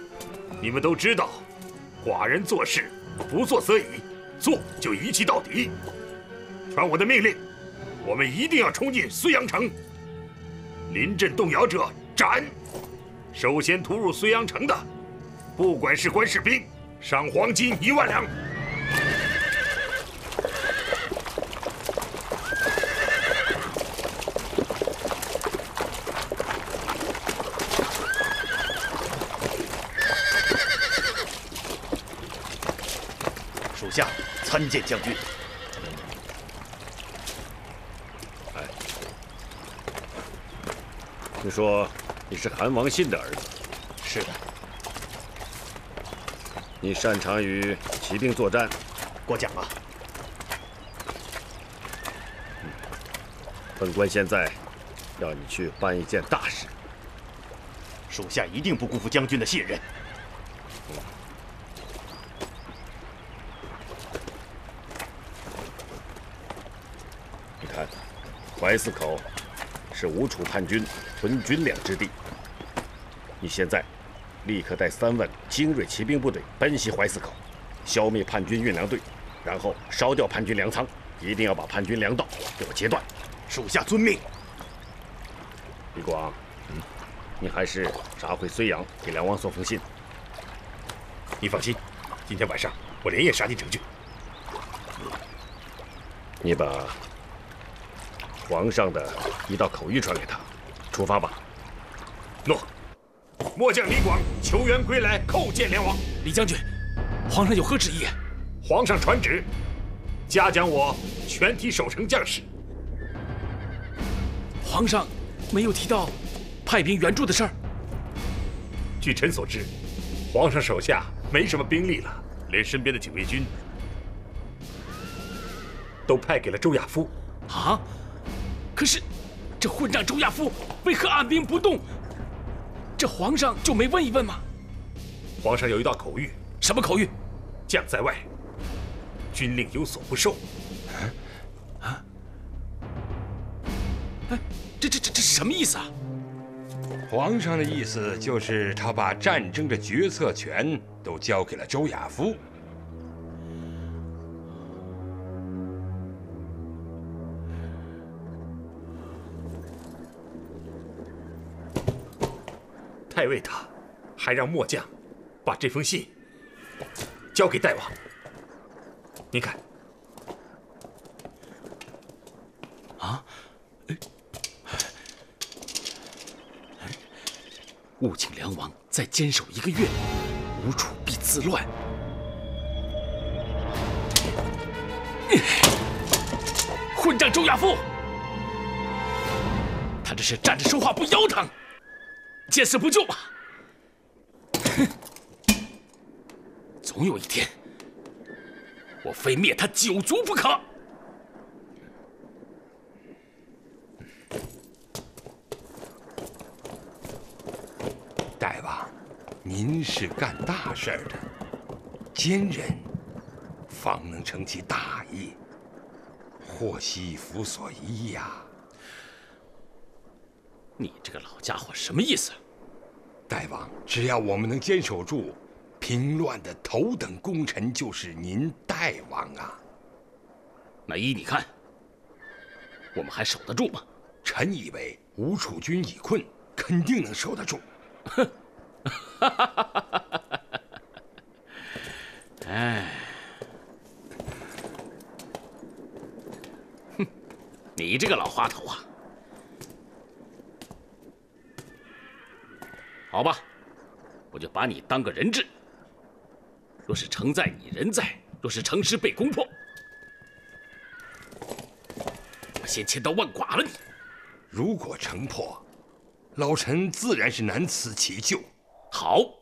你们都知道，寡人做事不做则已，做就一气到底。传我的命令，我们一定要冲进睢阳城，临阵动摇者斩。首先突入睢阳城的，不管是官是兵，赏黄金1万两。属下参见将军。听说你是韩王信的儿子？是的。你擅长于骑兵作战？过奖了。本官现在要你去办一件大事。属下一定不辜负将军的信任。你看，怀泗口是吴楚叛军屯军粮之地。你现在立刻带3万精锐骑兵部队奔袭怀泗口，消灭叛军运粮队，然后烧掉叛军粮仓，一定要把叛军粮道给我截断。属下遵命。李广，你还是杀回睢阳，给梁王送封信。你放心，今天晚上我连夜杀进城去。你把皇上的一道口谕传给他，出发吧。诺。末将李广求援归来，叩见梁王。李将军，皇上有何旨意？皇上传旨，嘉奖我全体守城将士。皇上没有提到派兵援助的事儿。据臣所知，皇上手下没什么兵力了，连身边的警卫军都派给了周亚夫。啊！可是这混账周亚夫为何按兵不动？这皇上就没问一问吗？皇上有一道口谕。什么口谕？将在外，军令有所不受。哎，这是什么意思啊？皇上的意思就是他把战争的决策权都交给了周亚夫。太尉他还让末将把这封信交给代王。您看，啊，务请梁王再坚守1个月，吴楚必自乱。混账周亚夫，他这是站着说话不腰疼，见死不救吧！哼，总有一天，我非灭他9族不可。大王，您是干大事的，奸人方能成其大业，祸兮福所依呀。你这个老家伙什么意思？大王，只要我们能坚守住，平乱的头等功臣就是您大王啊。那依你看，我们还守得住吗？臣以为吴楚军已困，肯定能守得住。哼，哎，哼，你这个老花头啊！好吧，我就把你当个人质。若是城在你人在，若是城师被攻破，我先千刀万剐了你。如果城破，老臣自然是难辞其咎。好。